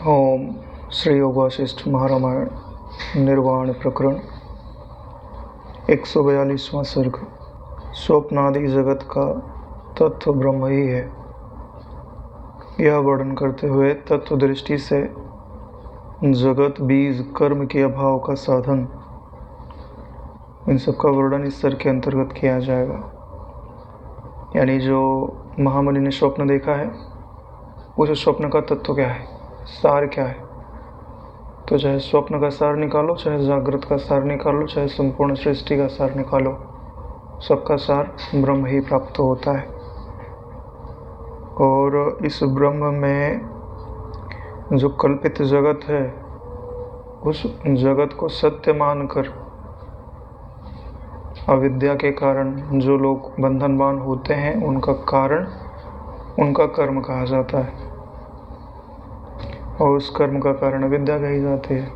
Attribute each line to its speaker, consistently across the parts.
Speaker 1: ओम श्री योग वासिष्ठ महारामायण निर्वाण प्रकरण 142वां सर्ग। स्वप्नादि जगत का तत्व ब्रह्म ही है। यह वर्णन करते हुए तत्व दृष्टि से जगत बीज कर्म के अभाव का साधन, इन सब का वर्णन इस सर्ग के अंतर्गत किया जाएगा। यानी जो महामुनि ने स्वप्न देखा है, उस स्वप्न का तत्व क्या है, सार क्या है। तो चाहे स्वप्न का सार निकालो, चाहे जागृत का सार निकालो, चाहे संपूर्ण सृष्टि का सार निकालो, सबका सार ब्रह्म ही प्राप्त होता है। और इस ब्रह्म में जो कल्पित जगत है, उस जगत को सत्य मानकर अविद्या के कारण जो लोग बंधनवान होते हैं, उनका कारण उनका कर्म कहा जाता है, और उस कर्म का कारण अविद्या कही जाती है।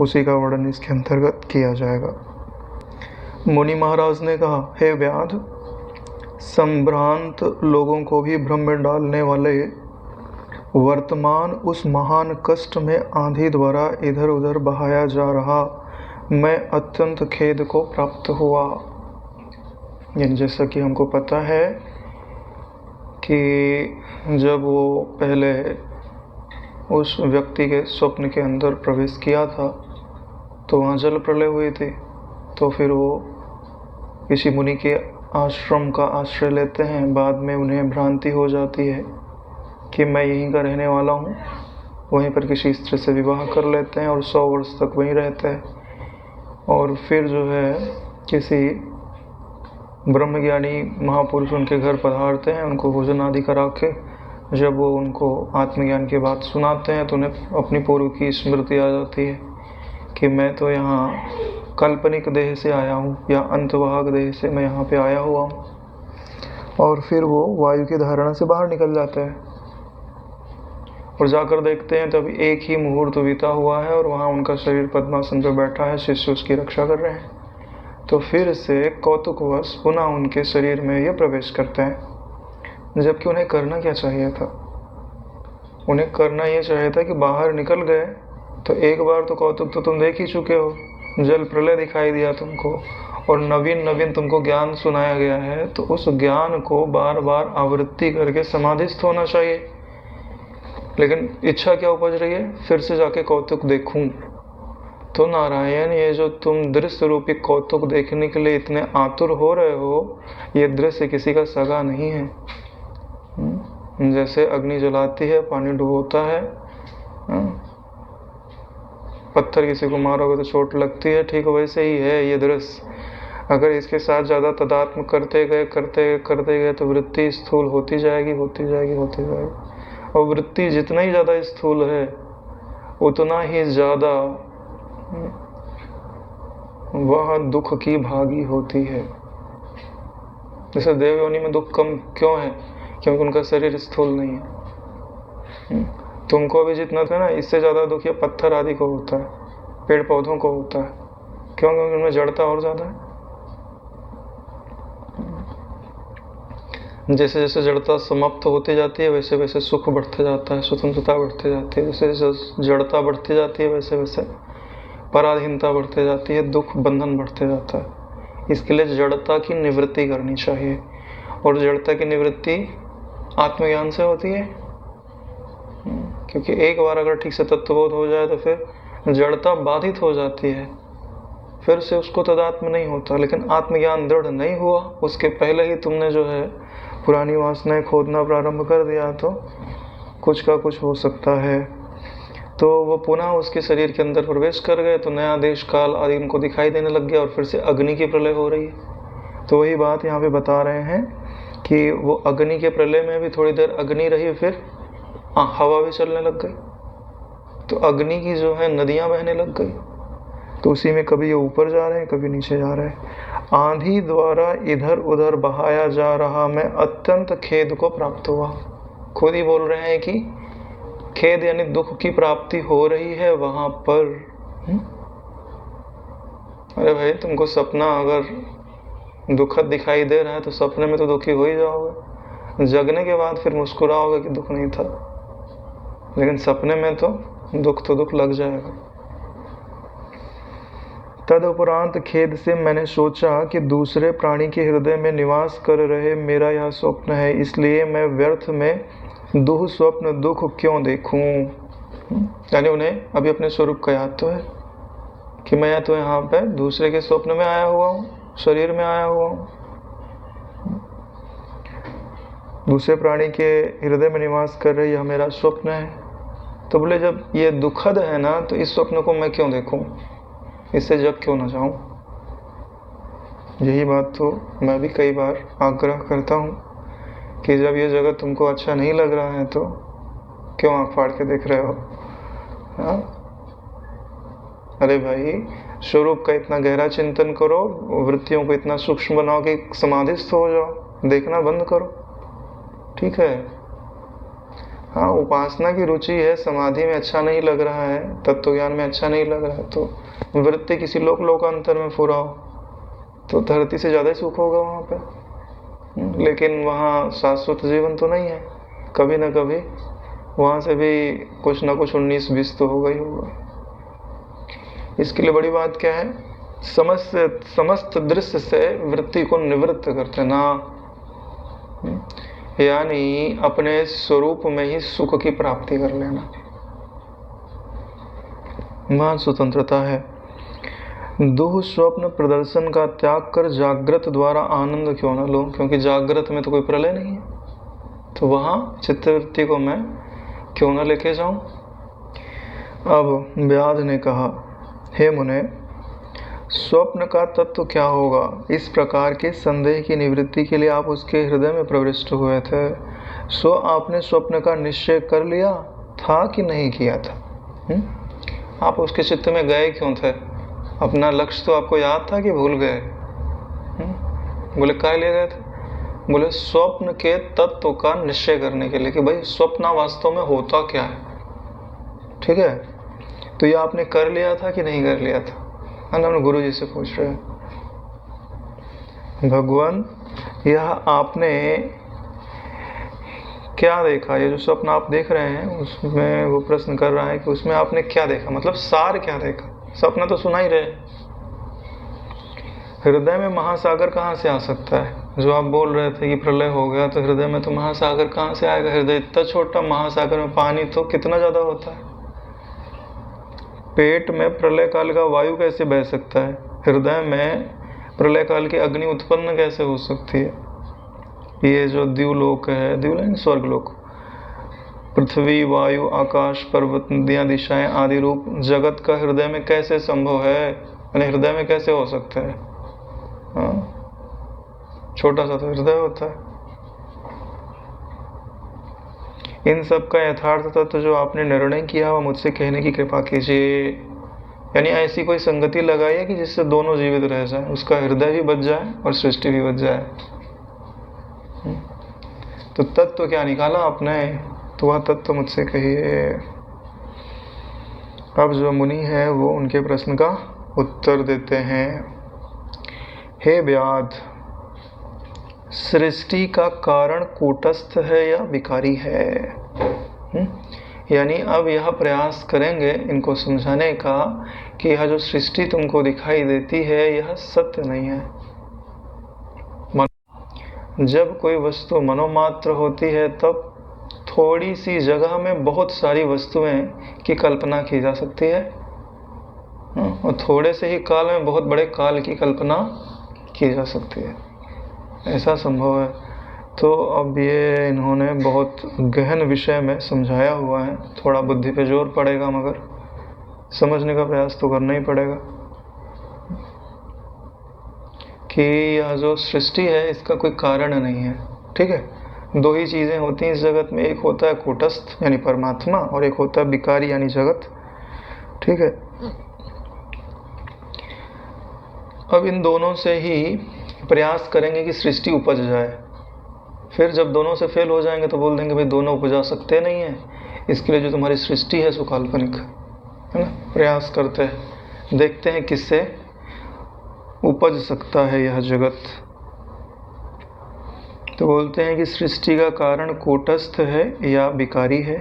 Speaker 1: उसी का वर्णन इसके अंतर्गत किया जाएगा। मुनि महाराज ने कहा, हे व्याध, संभ्रांत लोगों को भी भ्रम में डालने वाले वर्तमान उस महान कष्ट में आंधी द्वारा इधर उधर बहाया जा रहा मैं अत्यंत खेद को प्राप्त हुआ। यानी जैसा कि हमको पता है कि जब वो पहले उस व्यक्ति के स्वप्न के अंदर प्रवेश किया था, तो वहाँ जल प्रलय हुई थी। तो फिर वो किसी मुनि के आश्रम का आश्रय लेते हैं। बाद में उन्हें भ्रांति हो जाती है कि मैं यहीं का रहने वाला हूँ। वहीं पर किसी स्त्री से विवाह कर लेते हैं और 100 वर्ष तक वहीं रहते हैं। और फिर जो है किसी ब्रह्मज्ञानी महापुरुष उनके घर पधारते हैं, उनको भोजन आदि करा के जब वो उनको आत्मज्ञान की बात सुनाते हैं, तो उन्हें अपनी पूर्व की स्मृति आ जाती है कि मैं तो यहाँ काल्पनिक देह से आया हूँ, या अंतवाहक देह से मैं यहाँ पे आया हुआ हूँ। और फिर वो वायु की धारणा से बाहर निकल जाते हैं और जाकर देखते हैं तब एक ही मुहूर्त बीता हुआ है और वहाँ उनका शरीर पद्मासन पर बैठा है, शिष्य उसकी रक्षा कर रहे हैं। तो फिर से कौतुकवश पुनः उनके शरीर में ये प्रवेश करते हैं, जबकि उन्हें करना क्या चाहिए था। उन्हें करना ये चाहिए था कि बाहर निकल गए तो एक बार तो कौतुक तो तुम देख ही चुके हो, जल प्रलय दिखाई दिया तुमको और नवीन नवीन तुमको ज्ञान सुनाया गया है, तो उस ज्ञान को बार बार आवृत्ति करके समाधिस्थ होना चाहिए। लेकिन इच्छा क्या उपज रही है, फिर से जाके कौतुक देखूं। तो नारायण, ये जो तुम दृश्य रूपी कौतुक देखने के लिए इतने आतुर हो रहे हो, ये दृश्य किसी का सगा नहीं है। जैसे अग्नि जलाती है, पानी डुबोता है, पत्थर किसी को मारोगे तो चोट लगती है, ठीक वैसे ही है ये दृश्य। अगर इसके साथ ज़्यादा तदात्म करते गए तो वृत्ति स्थूल होती जाएगी। और वृत्ति जितना ही ज़्यादा स्थूल है, उतना ही ज़्यादा वह दुख की भागी होती है। जैसे देव योनि में दुख कम क्यों है, क्योंकि उनका शरीर स्थूल नहीं है। तुमको भी जितना था ना, इससे ज़्यादा दुख ये पत्थर आदि को होता है, पेड़ पौधों को होता है। क्यों? क्योंकि उनमें जड़ता और ज़्यादा है। जैसे जैसे जड़ता समाप्त होती जाती है, वैसे वैसे सुख बढ़ते जाता है, स्वतंत्रता बढ़ती जाती है। जैसे जैसे जड़ता बढ़ती जाती है, वैसे वैसे पराधीनता बढ़ती जाती है, दुख बंधन बढ़ते जाता है। इसके लिए जड़ता की निवृत्ति करनी चाहिए, और जड़ता की निवृत्ति आत्मज्ञान से होती है। क्योंकि एक बार अगर ठीक से तत्वबोध हो जाए तो फिर जड़ता बाधित हो जाती है, फिर से उसको तदात्म नहीं होता। लेकिन आत्मज्ञान दृढ़ नहीं हुआ, उसके पहले ही तुमने जो है पुरानी वासनाएं खोदना प्रारंभ कर दिया, तो कुछ का कुछ हो सकता है। तो वो पुनः उसके शरीर के अंदर प्रवेश कर गए, तो नया देश काल आदि उनको दिखाई देने लग गया, और फिर से अग्नि की प्रलय हो रही है। तो वही बात यहाँ पे बता रहे हैं कि वो अग्नि के प्रलय में भी थोड़ी देर अग्नि रही, फिर हवा भी चलने लग गई, तो अग्नि की जो है नदियां बहने लग गई। तो उसी में कभी ये ऊपर जा रहे हैं, कभी नीचे जा रहे हैं। आंधी द्वारा इधर उधर बहाया जा रहा मैं अत्यंत खेद को प्राप्त हुआ। खुद ही बोल रहे हैं कि खेद यानी दुख की प्राप्ति हो रही है वहां पर। अरे भाई, तुमको सपना अगर दुखद दिखाई दे रहा है तो सपने में तो दुखी हो ही जाओगे। जगने के बाद फिर मुस्कुराओगे कि दुख नहीं था, लेकिन सपने में तो दुख तो दुख लग जाएगा। तदुपरांत खेद से मैंने सोचा कि दूसरे प्राणी के हृदय में निवास कर रहे मेरा यह स्वप्न है, इसलिए मैं व्यर्थ में दुह स्वप्न दुख क्यों देखूं। यानी उन्हें अभी अपने स्वरूप का याद तो है कि मैं तो यहाँ पे दूसरे के स्वप्न में आया हुआ हूँ, शरीर में आया हुआ हूँ, दूसरे प्राणी के हृदय में निवास कर रहे यह मेरा स्वप्न है। तो बोले जब ये दुखद है ना, तो इस स्वप्न को मैं क्यों देखूं, इससे जग क्यों ना जाऊं। यही बात तो मैं भी कई बार आग्रह करता हूं कि जब ये जगत तुमको अच्छा नहीं लग रहा है तो क्यों आंख फाड़ के देख रहे हो। हाँ, अरे भाई, स्वरूप का इतना गहरा चिंतन करो, वृत्तियों को इतना सूक्ष्म बनाओ कि समाधिस्थ हो जाओ, देखना बंद करो। ठीक है। हाँ, उपासना की रुचि है, समाधि में अच्छा नहीं लग रहा है, तत्व ज्ञान में अच्छा नहीं लग रहा है, तो वृत्ति किसी लोकांतर में फुराओ, तो धरती से ज़्यादा सुख होगा वहाँ पे। लेकिन वहाँ शाश्वत जीवन तो नहीं है, कभी ना कभी वहाँ से भी कुछ ना कुछ 19-20 तो होगा ही होगा। इसके लिए बड़ी बात क्या है, समस्त दृश्य से वृत्ति को निवृत्त करते ना, यानी अपने स्वरूप में ही सुख की प्राप्ति कर लेना। महान स्वतंत्रता है। दुह स्वप्न प्रदर्शन का त्याग कर जागृत द्वारा आनंद क्यों न लो, क्योंकि जागृत में तो कोई प्रलय नहीं है, तो वहाँ चित्तवृत्ति को मैं क्यों न लेके जाऊं। अब व्याध ने कहा, हे मुने, स्वप्न का तत्व क्या होगा, इस प्रकार के संदेह की निवृत्ति के लिए आप उसके हृदय में प्रविष्ट हुए थे, सो आपने स्वप्न का निश्चय कर लिया था कि नहीं किया था। आप उसके चित्त में गए क्यों थे, अपना लक्ष्य तो आपको याद था कि भूल गए। बोले क्या ले गए थे, बोले स्वप्न के तत्व का निश्चय करने के लिए कि भाई स्वप्न वास्तव में होता क्या है। ठीक है, तो ये आपने कर लिया था कि नहीं कर लिया था। हम गुरु जी से पूछ रहे हैं, भगवान यह आपने क्या देखा, ये जो स्वप्न आप देख रहे हैं उसमें वो प्रश्न कर रहा है कि उसमें आपने क्या देखा, मतलब सार क्या देखा। स्वप्न तो सुना ही रहे, हृदय में महासागर कहाँ से आ सकता है। जो आप बोल रहे थे कि प्रलय हो गया, तो हृदय में तो महासागर कहाँ से आएगा। हृदय इतना छोटा, महासागर में पानी तो कितना ज़्यादा होता है। पेट में प्रलय काल का वायु कैसे बह सकता है, हृदय में प्रलय काल की अग्नि उत्पन्न कैसे हो सकती है। ये जो द्युलोक है, द्युलोक स्वर्गलोक, पृथ्वी, वायु, आकाश, पर्वत, नदियाँ, दिशाएं आदि रूप जगत का हृदय में कैसे संभव है, यानी हृदय में कैसे हो सकता है। हाँ, छोटा सा तो हृदय होता है। इन सब का यथार्थ तत्व जो आपने निर्णय किया वह मुझसे कहने की कृपा कीजिए। यानी ऐसी कोई संगति लगाइए कि जिससे दोनों जीवित रह जाए, उसका हृदय भी बच जाए और सृष्टि भी बच जाए। तो तत्व क्या निकाला आपने, तो वह तत्व मुझसे कहिए। अब जो मुनि है वो उनके प्रश्न का उत्तर देते हैं। हे व्याध, सृष्टि का कारण कूटस्थ है या विकारी है। यानी अब यह प्रयास करेंगे इनको समझाने का कि यह जो सृष्टि तुमको दिखाई देती है यह सत्य नहीं है। जब कोई वस्तु मनोमात्र होती है तब थोड़ी सी जगह में बहुत सारी वस्तुएं की कल्पना की जा सकती है, और थोड़े से ही काल में बहुत बड़े काल की कल्पना की जा सकती है, ऐसा संभव है। तो अब ये इन्होंने बहुत गहन विषय में समझाया हुआ है, थोड़ा बुद्धि पे जोर पड़ेगा मगर समझने का प्रयास तो करना ही पड़ेगा कि यह जो सृष्टि है इसका कोई कारण नहीं है। ठीक है, दो ही चीज़ें होती हैं इस जगत में, एक होता है कूटस्थ यानी परमात्मा, और एक होता है विकारी यानी जगत। ठीक है, अब इन दोनों से ही प्रयास करेंगे कि सृष्टि उपज जाए। फिर जब दोनों से फेल हो जाएंगे तो बोल देंगे भाई दोनों उपजा सकते नहीं है, इसके लिए जो तुम्हारी सृष्टि है सो काल्पनिक है ना। प्रयास करते हैं, देखते हैं किससे उपज सकता है यह जगत। तो बोलते हैं कि सृष्टि का कारण कूटस्थ है या विकारी है,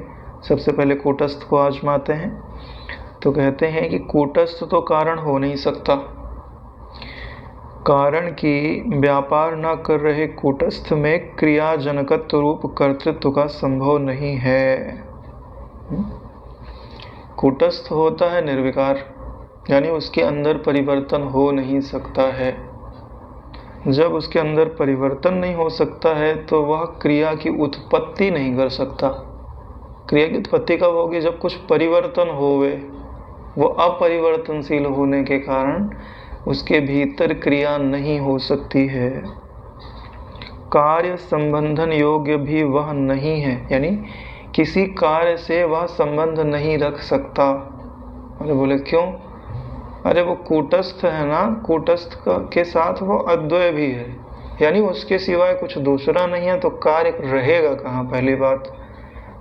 Speaker 1: सबसे पहले कूटस्थ को आजमाते हैं। तो कहते हैं कि कूटस्थ तो कारण हो नहीं सकता, कारण कि व्यापार न कर रहे कूटस्थ में क्रियाजनकत्व रूप कर्तृत्व का संभव नहीं है। कूटस्थ होता है निर्विकार, यानी उसके अंदर परिवर्तन हो नहीं सकता है। जब उसके अंदर परिवर्तन नहीं हो सकता है तो वह क्रिया की उत्पत्ति नहीं कर सकता। क्रिया की उत्पत्ति कब होगी? जब कुछ परिवर्तन होवे। वो अपरिवर्तनशील होने के कारण उसके भीतर क्रिया नहीं हो सकती है। कार्य संबंधन योग्य भी वह नहीं है, यानी किसी कार्य से वह संबंध नहीं रख सकता। अरे बोले क्यों? अरे वो कूटस्थ है ना, कूटस्थ के साथ वो अद्वय भी है, यानी उसके सिवाय कुछ दूसरा नहीं है, तो कार्य रहेगा कहाँ? पहली बात,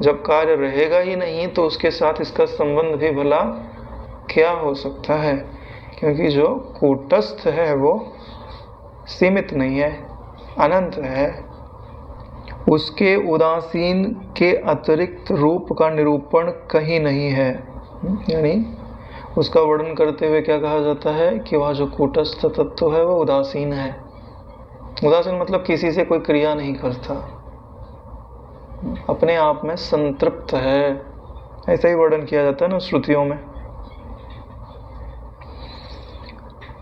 Speaker 1: जब कार्य रहेगा ही नहीं तो उसके साथ इसका संबंध भी भला क्या हो सकता है? क्योंकि जो कूटस्थ है वो सीमित नहीं है, अनंत है। उसके उदासीन के अतिरिक्त रूप का निरूपण कहीं नहीं है। यानी उसका वर्णन करते हुए क्या कहा जाता है कि वह जो कूटस्थ तत्व है वो उदासीन है। उदासीन मतलब किसी से कोई क्रिया नहीं करता, अपने आप में संतृप्त है, ऐसा ही वर्णन किया जाता है ना श्रुतियों में।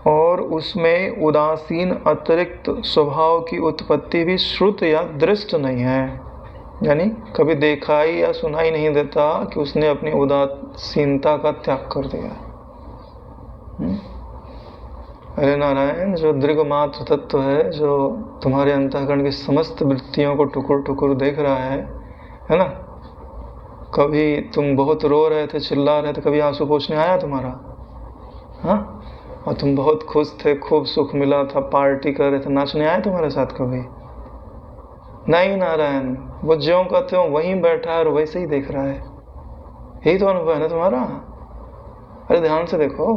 Speaker 1: और उसमें उदासीन अतिरिक्त स्वभाव की उत्पत्ति भी श्रुत या दृष्ट नहीं है, यानी कभी दिखाई या सुनाई नहीं देता कि उसने अपनी उदासीनता का त्याग कर दिया। अरे नारायण, जो दृग्मात्र तत्व है, जो तुम्हारे अंतःकरण की समस्त वृत्तियों को टुकुर टुकुर देख रहा है ना? कभी तुम बहुत रो रहे थे, चिल्ला रहे थे, कभी आंसू पोंछने आया तुम्हारा? हाँ? और तुम बहुत खुश थे, खूब सुख मिला था, पार्टी कर रहे थे, नाचने आए तुम्हारे साथ कभी? नहीं नारायण, वो ज्यों का त्यों वहीं बैठा है और वैसे ही देख रहा है। यही तो अनुभव है ना तुम्हारा। अरे ध्यान से देखो।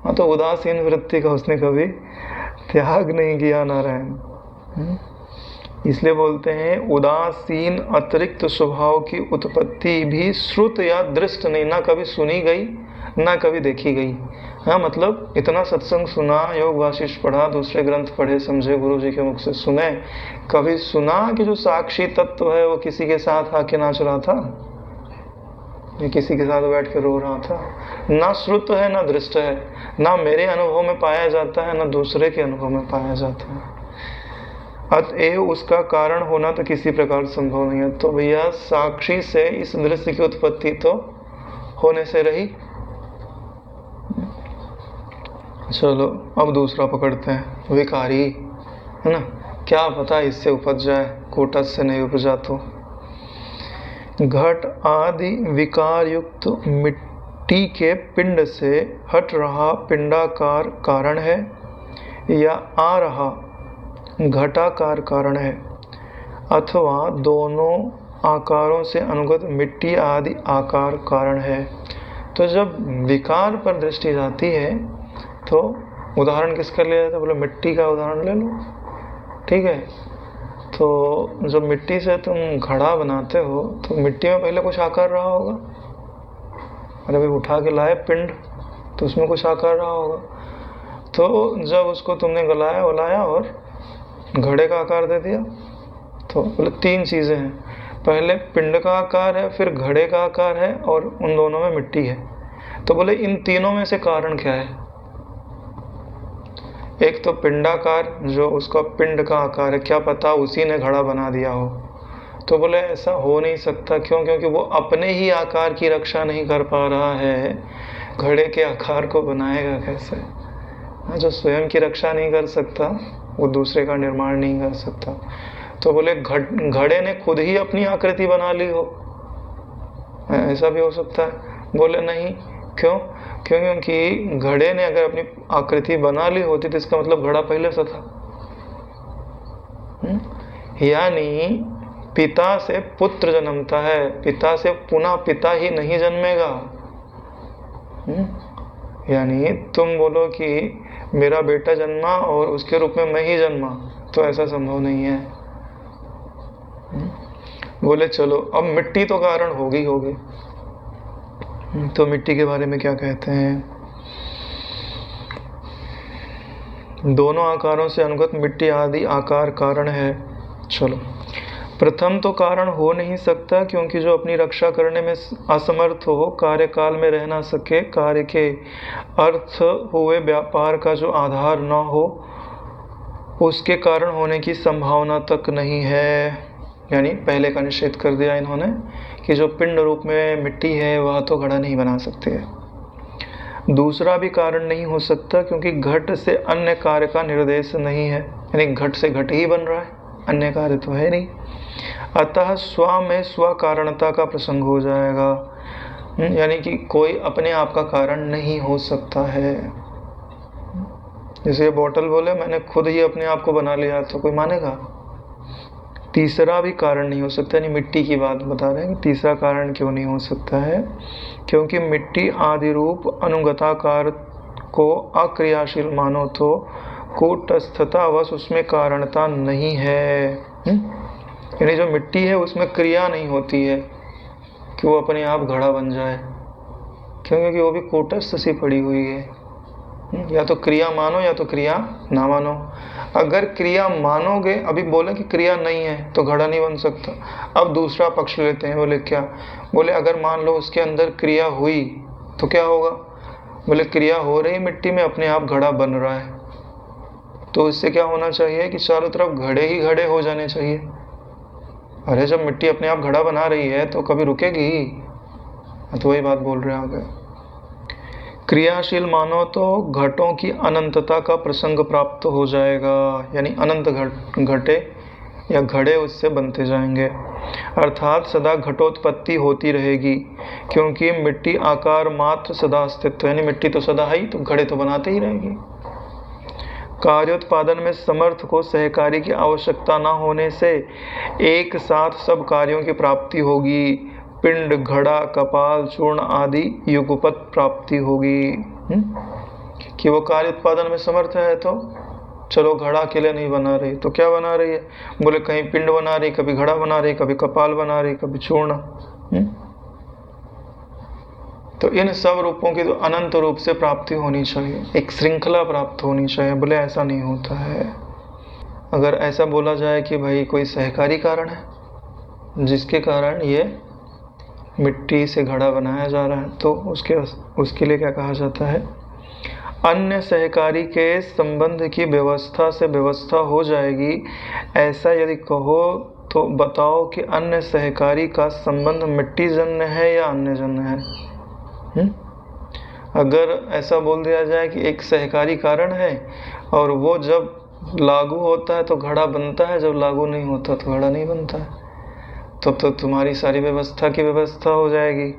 Speaker 1: हाँ, तो उदासीन वृत्ति का उसने कभी त्याग नहीं किया नारायण। इसलिए बोलते हैं उदासीन अतिरिक्त स्वभाव की उत्पत्ति भी श्रुत या दृष्ट नहीं, ना कभी सुनी गई ना कभी देखी गई। हाँ, मतलब इतना सत्संग सुना, योग वाशिष्ठ पढ़ा, दूसरे ग्रंथ पढ़े, समझे, गुरु जी के मुख से सुने, कभी सुना कि जो साक्षी तत्व है वो किसी के साथ आके नाच रहा था, ये किसी के साथ बैठ के रो रहा था? ना श्रुत है ना दृष्ट है, ना मेरे अनुभव में पाया जाता है ना दूसरे के अनुभव में पाया जाता है। अतएव उसका कारण होना तो किसी प्रकार संभव नहीं है। तो भैया साक्षी से इस दृश्य की उत्पत्ति तो होने से रही। चलो अब दूसरा पकड़ते हैं, विकारी, है ना? क्या पता इससे उपज जाए, कूटस्थ से नहीं उपजा तो। घट आदि विकार युक्त मिट्टी के पिंड से हट रहा पिंडाकार कारण है या आ रहा घटाकार कारण है, अथवा दोनों आकारों से अनुगत मिट्टी आदि आकार कारण है। तो जब विकार पर दृष्टि जाती है तो उदाहरण किसका लिया जाता है? बोले मिट्टी का उदाहरण ले लो, ठीक है? तो जब मिट्टी से तुम घड़ा बनाते हो तो मिट्टी में पहले कुछ आकार रहा होगा। अरे भाई उठा के लाए पिंड तो उसमें कुछ आकार रहा होगा। तो जब उसको तुमने गलाया उलाया और घड़े का आकार दे दिया, तो बोले तीन चीज़ें हैं, पहले पिंड का आकार है, फिर घड़े का आकार है और उन दोनों में मिट्टी है। तो बोले इन तीनों में से कारण क्या है? एक तो पिंडाकार, जो उसका पिंड का आकार है, क्या पता उसी ने घड़ा बना दिया हो। तो बोले ऐसा हो नहीं सकता। क्यों? क्योंकि वो अपने ही आकार की रक्षा नहीं कर पा रहा है, घड़े के आकार को बनाएगा कैसे? जो स्वयं की रक्षा नहीं कर सकता वो दूसरे का निर्माण नहीं कर सकता। तो बोले घड़े ने खुद ही अपनी आकृति बना ली हो, ऐसा भी हो सकता है? बोले नहीं। क्यों? क्योंकि घड़े ने अगर अपनी आकृति बना ली होती तो इसका मतलब घड़ा पहले से था। यानी पिता से पुत्र जन्मता है, पिता से पुनः पिता ही नहीं जन्मेगा। यानी तुम बोलो कि मेरा बेटा जन्मा और उसके रूप में मैं ही जन्मा, तो ऐसा संभव नहीं है। बोले चलो अब मिट्टी तो कारण होगी होगी। तो मिट्टी के बारे में क्या कहते हैं? दोनों आकारों से अनुगत मिट्टी आदि आकार कारण है। चलो, प्रथम तो कारण हो नहीं सकता, क्योंकि जो अपनी रक्षा करने में असमर्थ हो, कार्य काल में रह ना सके, कार्य के अर्थ हुए व्यापार का जो आधार न हो, उसके कारण होने की संभावना तक नहीं है। यानी पहले का निषेध कर दिया इन्होंने कि जो पिंड रूप में मिट्टी है वह तो घड़ा नहीं बना सकती है। दूसरा भी कारण नहीं हो सकता, क्योंकि घट से अन्य कार्य का निर्देश नहीं है, यानी घट से घट ही बन रहा है, अन्य कार्य तो है नहीं। अतः स्व में स्व कारणता का प्रसंग हो जाएगा, यानी कि कोई अपने आप का कारण नहीं हो सकता है। जैसे बोतल बोले मैंने खुद ही अपने आप को बना लिया, तो कोई मानेगा? तीसरा भी कारण नहीं हो सकता, यानी मिट्टी की बात बता रहे हैं कि तीसरा कारण क्यों नहीं हो सकता है, क्योंकि मिट्टी आदि रूप अनुगताकार को अक्रियाशील मानो तो कूटस्थता वश उसमें कारणता नहीं है। यानी जो मिट्टी है उसमें क्रिया नहीं होती है कि वो अपने आप घड़ा बन जाए, क्योंकि वो भी कूटस्थ सी पड़ी हुई है। या तो क्रिया मानो या तो क्रिया ना मानो। अगर क्रिया मानोगे, अभी बोले कि क्रिया नहीं है तो घड़ा नहीं बन सकता। अब दूसरा पक्ष लेते हैं, बोले क्या? बोले अगर मान लो उसके अंदर क्रिया हुई तो क्या होगा? बोले क्रिया हो रही मिट्टी में, अपने आप घड़ा बन रहा है, तो इससे क्या होना चाहिए कि चारों तरफ घड़े ही घड़े हो जाने चाहिए। अरे जब मिट्टी अपने आप घड़ा बना रही है तो कभी रुकेगी? तो वही बात बोल रहे आगे। क्रियाशील मानो तो घटों की अनंतता का प्रसंग प्राप्त हो जाएगा, यानी अनंत घटे या घड़े उससे बनते जाएंगे, अर्थात सदा घटोत्पत्ति होती रहेगी, क्योंकि मिट्टी आकार मात्र सदा अस्तित्व, यानी मिट्टी तो सदा है ही, तो घड़े तो बनाते ही रहेगी। कार्योत्पादन में समर्थ को सहकारी की आवश्यकता न होने से एक साथ सब कार्यों की प्राप्ति होगी। पिंड, घड़ा, कपाल, चूर्ण आदि युगपत प्राप्ति होगी। कि वो कार्य उत्पादन में समर्थ है, तो चलो घड़ा अकेले नहीं बना रही तो क्या बना रही है? बोले कहीं पिंड बना रही, कभी घड़ा बना रही, कभी कपाल बना रही, कभी चूर्ण। तो इन सब रूपों की तो अनंत रूप से प्राप्ति होनी चाहिए, एक श्रृंखला प्राप्त होनी चाहिए। बोले ऐसा नहीं होता है। अगर ऐसा बोला जाए कि भाई कोई सहकारी कारण है जिसके कारण ये मिट्टी से घड़ा बनाया जा रहा है, तो उसके लिए क्या कहा जाता है? अन्य सहकारी के संबंध की व्यवस्था से व्यवस्था हो जाएगी। ऐसा यदि कहो तो बताओ कि अन्य सहकारी का संबंध मिट्टी जन्य है या अन्य जन्य है? अगर ऐसा बोल दिया जाए कि एक सहकारी कारण है और वो जब लागू होता है तो घड़ा बनता है, जब लागू नहीं होता तो घड़ा नहीं बनता है, तब तो तुम्हारी सारी व्यवस्था की व्यवस्था हो जाएगी।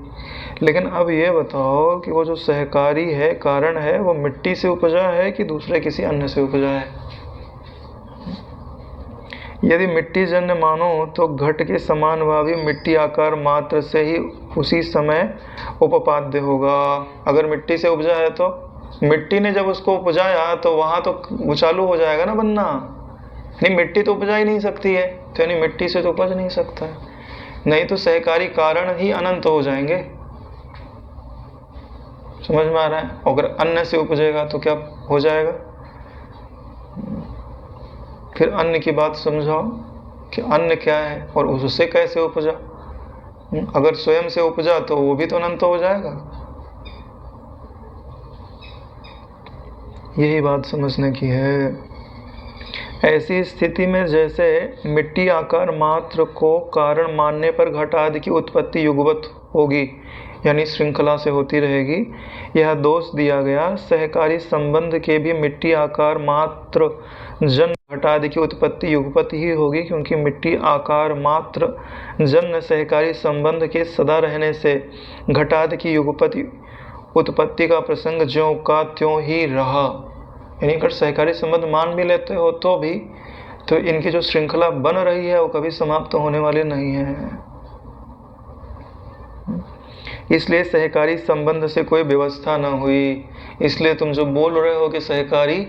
Speaker 1: लेकिन अब ये बताओ कि वो जो सहकारी है, कारण है, वो मिट्टी से उपजा है कि दूसरे किसी अन्य से उपजा है? यदि मिट्टी जन्य मानो तो घट के समान वह भी मिट्टी आकार मात्र से ही उसी समय उपपाद्य होगा। अगर मिट्टी से उपजा है तो मिट्टी ने जब उसको उपजाया तो वहाँ तो चालू हो जाएगा ना बनना। नहीं, मिट्टी तो उपजा ही नहीं सकती है, तो यानी मिट्टी से तो उपज नहीं सकता है। नहीं तो सहकारी कारण ही अनंत हो जाएंगे। समझ में आ रहा है? अगर अन्न से उपजेगा तो क्या हो जाएगा? फिर अन्न की बात समझाओ कि अन्न क्या है और उससे कैसे उपजा। अगर स्वयं से उपजा तो वो भी तो अनंत हो जाएगा। यही बात समझने की है। ऐसी स्थिति में जैसे मिट्टी आकार मात्र को कारण मानने पर घट आदि की उत्पत्ति युगवत होगी, यानी श्रृंखला से होती रहेगी, यह दोष दिया गया। सहकारी संबंध के भी मिट्टी आकार मात्र जन्म घट आदि की उत्पत्ति युगपत ही होगी, क्योंकि मिट्टी आकार मात्र जन्म सहकारी संबंध के सदा रहने से घट आदि की युगपति उत्पत्ति का प्रसंग ज्यों का त्यों ही रहा। यानी अगर सहकारी संबंध मान भी लेते हो तो भी तो इनकी जो श्रृंखला बन रही है वो कभी समाप्त होने वाली नहीं है। इसलिए सहकारी संबंध से कोई व्यवस्था न हुई। इसलिए तुम जो बोल रहे हो कि सहकारी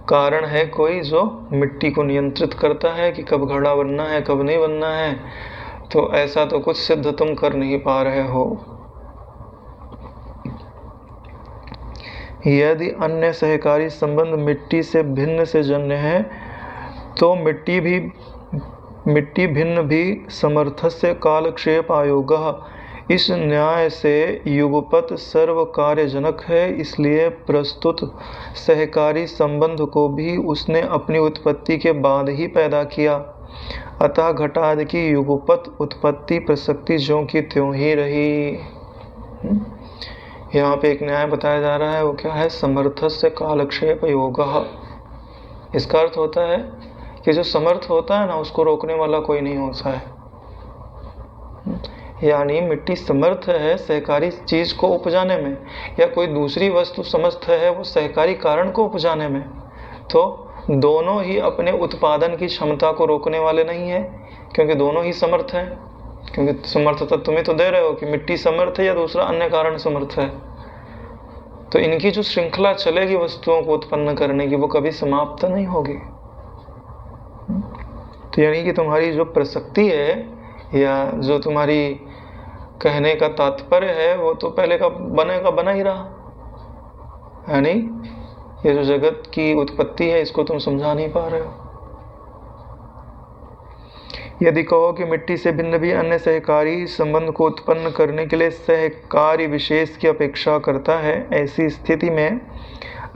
Speaker 1: कारण है कोई जो मिट्टी को नियंत्रित करता है कि कब घड़ा बनना है कब नहीं बनना है, तो ऐसा तो कुछ सिद्ध तुम कर नहीं पा रहे हो। यदि अन्य सहकारी संबंध मिट्टी से भिन्न से जन्य है तो मिट्टी भिन्न भी समर्थस्य कालक्षेप आयोगः, इस न्याय से युगपत सर्व कार्यजनक है, इसलिए प्रस्तुत सहकारी संबंध को भी उसने अपनी उत्पत्ति के बाद ही पैदा किया। अतः घटादि की युगपत उत्पत्ति प्रसक्ति ज्यों की त्यों ही रही। यहाँ पे एक न्याय बताया जा रहा है, वो क्या है? समर्थस्य कालक्षेप योगः। इसका अर्थ होता है कि जो समर्थ होता है ना, उसको रोकने वाला कोई नहीं होता है। यानी मिट्टी समर्थ है सहकारी चीज को उपजाने में, या कोई दूसरी वस्तु समर्थ है वो सहकारी कारण को उपजाने में, तो दोनों ही अपने उत्पादन की क्षमता को रोकने वाले नहीं है, क्योंकि दोनों ही समर्थ हैं। क्योंकि समर्थता तुम्हें तो दे रहे हो कि मिट्टी समर्थ है या दूसरा अन्य कारण समर्थ है, तो इनकी जो श्रृंखला चलेगी वस्तुओं को उत्पन्न करने की, वो कभी समाप्त नहीं होगी। तो यानी कि तुम्हारी जो प्रसक्ति है या जो तुम्हारी कहने का तात्पर्य है, वो तो पहले का बना ही रहा है। नहीं, ये जो जगत की उत्पत्ति है इसको तुम समझा नहीं पा रहे हो। यदि कहो कि मिट्टी से भिन्न भी अन्य सहकारी संबंध को उत्पन्न करने के लिए सहकारी विशेष की अपेक्षा करता है, ऐसी स्थिति में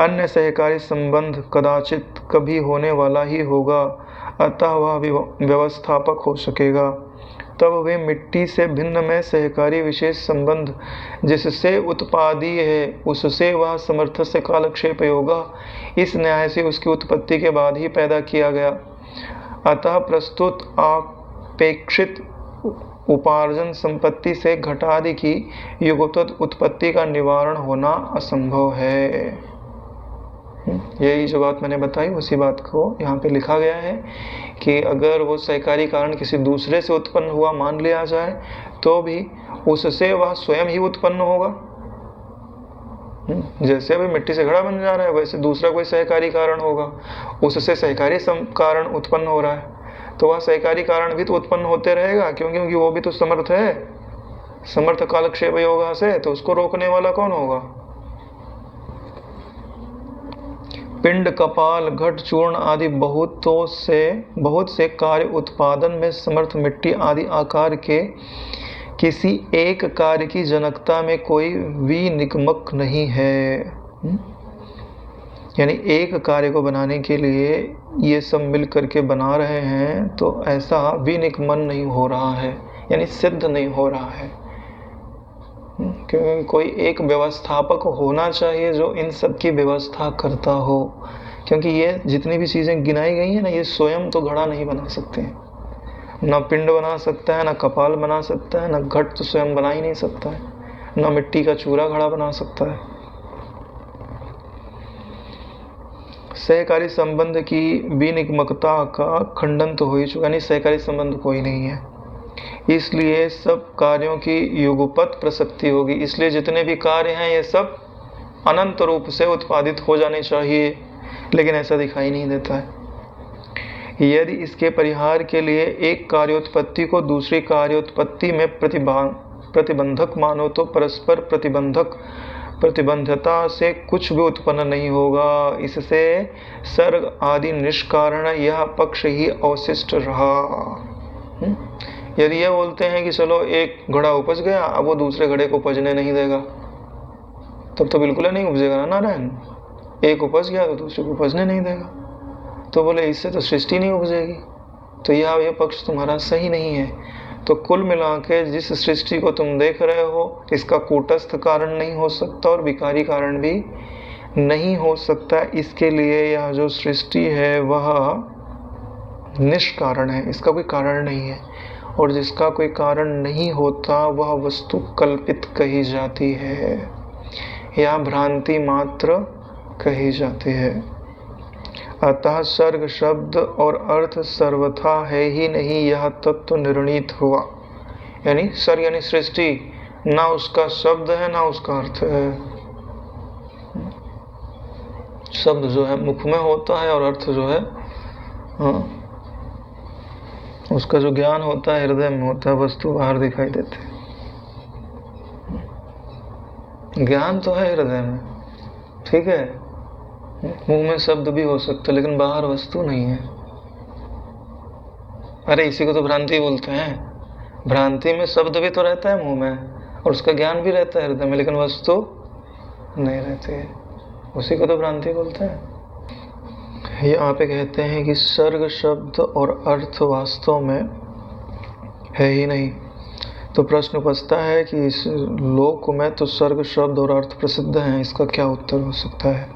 Speaker 1: अन्य सहकारी संबंध कदाचित कभी होने वाला ही होगा, अतः वह व्यवस्थापक हो सकेगा। तब वे मिट्टी से भिन्न में सहकारी विशेष संबंध जिससे उत्पादी है, उससे वह समर्थ से कालक्षेप होगा, इस न्याय से उसकी उत्पत्ति के बाद ही पैदा किया गया। अतः प्रस्तुत अपेक्षित उपार्जन संपत्ति से घटादि की युगोत्तर उत्पत्ति का निवारण होना असंभव है। यही जो बात मैंने बताई उसी बात को यहाँ पे लिखा गया है कि अगर वो सहकारी कारण किसी दूसरे से उत्पन्न हुआ मान लिया जाए, तो भी उससे वह स्वयं ही उत्पन्न होगा। जैसे अभी मिट्टी से घड़ा बन जा रहा है, वैसे दूसरा कोई सहकारी कारण होगा, उससे सहकारी कारण उत्पन्न हो रहा है, तो वह सहकारी कारण भी तो उत्पन्न होते रहेगा, क्योंकि वो भी तो समर्थ है, समर्थ कालक्षेप योगा से, तो उसको रोकने वाला कौन होगा? पिंड, कपाल, घट, चूर्ण आदि बहुत से कार्य उत्पादन में समर्थ मिट्टी आदि आकार के किसी एक कार्य की जनकता में कोई विनिगमक नहीं है। यानी एक कार्य को बनाने के लिए ये सब मिल करके बना रहे हैं, तो ऐसा विनिगमन नहीं हो रहा है, यानी सिद्ध नहीं हो रहा है, क्योंकि कोई एक व्यवस्थापक होना चाहिए जो इन सब की व्यवस्था करता हो। क्योंकि ये जितनी भी चीज़ें गिनाई गई हैं ना, ये स्वयं तो घड़ा नहीं बना सकते, ना पिंड बना सकता है, ना कपाल बना सकता है, ना घट तो स्वयं बना ही नहीं सकता है, ना मिट्टी का चूरा घड़ा बना सकता है। सहकारी संबंध की विनिगमकता का खंडन तो हो ही चुका, नहीं सहकारी संबंध कोई नहीं है, इसलिए सब कार्यों की युगपत प्रसक्ति होगी। इसलिए जितने भी कार्य हैं ये सब अनंत रूप से उत्पादित हो जाने चाहिए, लेकिन ऐसा दिखाई नहीं देता है। यदि इसके परिहार के लिए एक कार्योत्पत्ति को दूसरी कार्योत्पत्ति में प्रतिबंधक मानो, तो परस्पर प्रतिबंधता से कुछ भी उत्पन्न नहीं होगा। इससे सर्ग आदि निष्कारण यह पक्ष ही अवशिष्ट रहा। यदि ये बोलते हैं कि चलो एक घड़ा उपज गया, अब वो दूसरे घड़े को उपजने नहीं देगा, तब तो बिल्कुल ही नहीं उपजेगा ना नारायण। एक उपज गया तो दूसरे को उपजने नहीं देगा, तो बोले इससे तो सृष्टि नहीं उपजेगी, तो यह पक्ष तुम्हारा सही नहीं है। तो कुल मिला के जिस सृष्टि को तुम देख रहे हो, इसका कूटस्थ कारण नहीं हो सकता और विकारी कारण भी नहीं हो सकता। इसके लिए यह जो सृष्टि है वह निष्कारण है, इसका कोई कारण नहीं है, और जिसका कोई कारण नहीं होता वह वस्तु कल्पित कही जाती है या भ्रांति मात्र कही जाती है। अतः सर्ग शब्द और अर्थ सर्वथा है ही नहीं, यह तत्व निर्णीत हुआ। यानी सर्ग यानी सृष्टि, ना उसका शब्द है ना उसका अर्थ है। शब्द जो है मुख में होता है और अर्थ जो है उसका जो ज्ञान होता है हृदय में होता है, वस्तु बाहर दिखाई देती है। ज्ञान तो है हृदय में, ठीक है, मुंह में शब्द भी हो सकता है लेकिन बाहर वस्तु नहीं है। अरे इसी को तो भ्रांति बोलते हैं। भ्रांति में शब्द भी तो रहता है मुंह में और उसका ज्ञान भी रहता है हृदय में, लेकिन वस्तु नहीं रहती है, उसी को तो भ्रांति बोलते हैं। यहाँ पे कहते हैं कि सर्ग शब्द और अर्थ वास्तव में है ही नहीं। तो प्रश्न उपजता है कि इस लोक में तो सर्ग शब्द और अर्थ प्रसिद्ध हैं, इसका क्या उत्तर हो सकता है?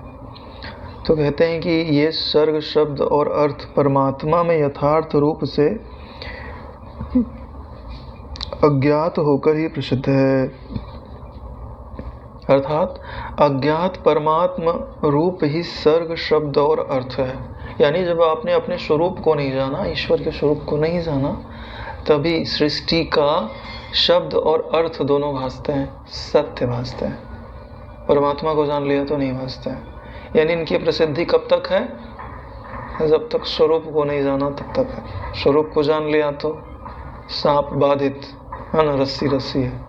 Speaker 1: तो कहते हैं कि ये सर्ग शब्द और अर्थ परमात्मा में यथार्थ रूप से अज्ञात होकर ही प्रसिद्ध है। अर्थात अज्ञात परमात्मा रूप ही सर्ग शब्द और अर्थ है। यानी जब आपने अपने स्वरूप को नहीं जाना, ईश्वर के स्वरूप को नहीं जाना, तभी सृष्टि का शब्द और अर्थ दोनों भासते हैं, सत्य भासते हैं। परमात्मा को जान लिया तो नहीं भासते हैं। यानी इनकी प्रसिद्धि कब तक है? जब तक स्वरूप को नहीं जाना तब तक है। स्वरूप को जान लिया तो सांप बाधित है ना, रस्सी रस्सी है।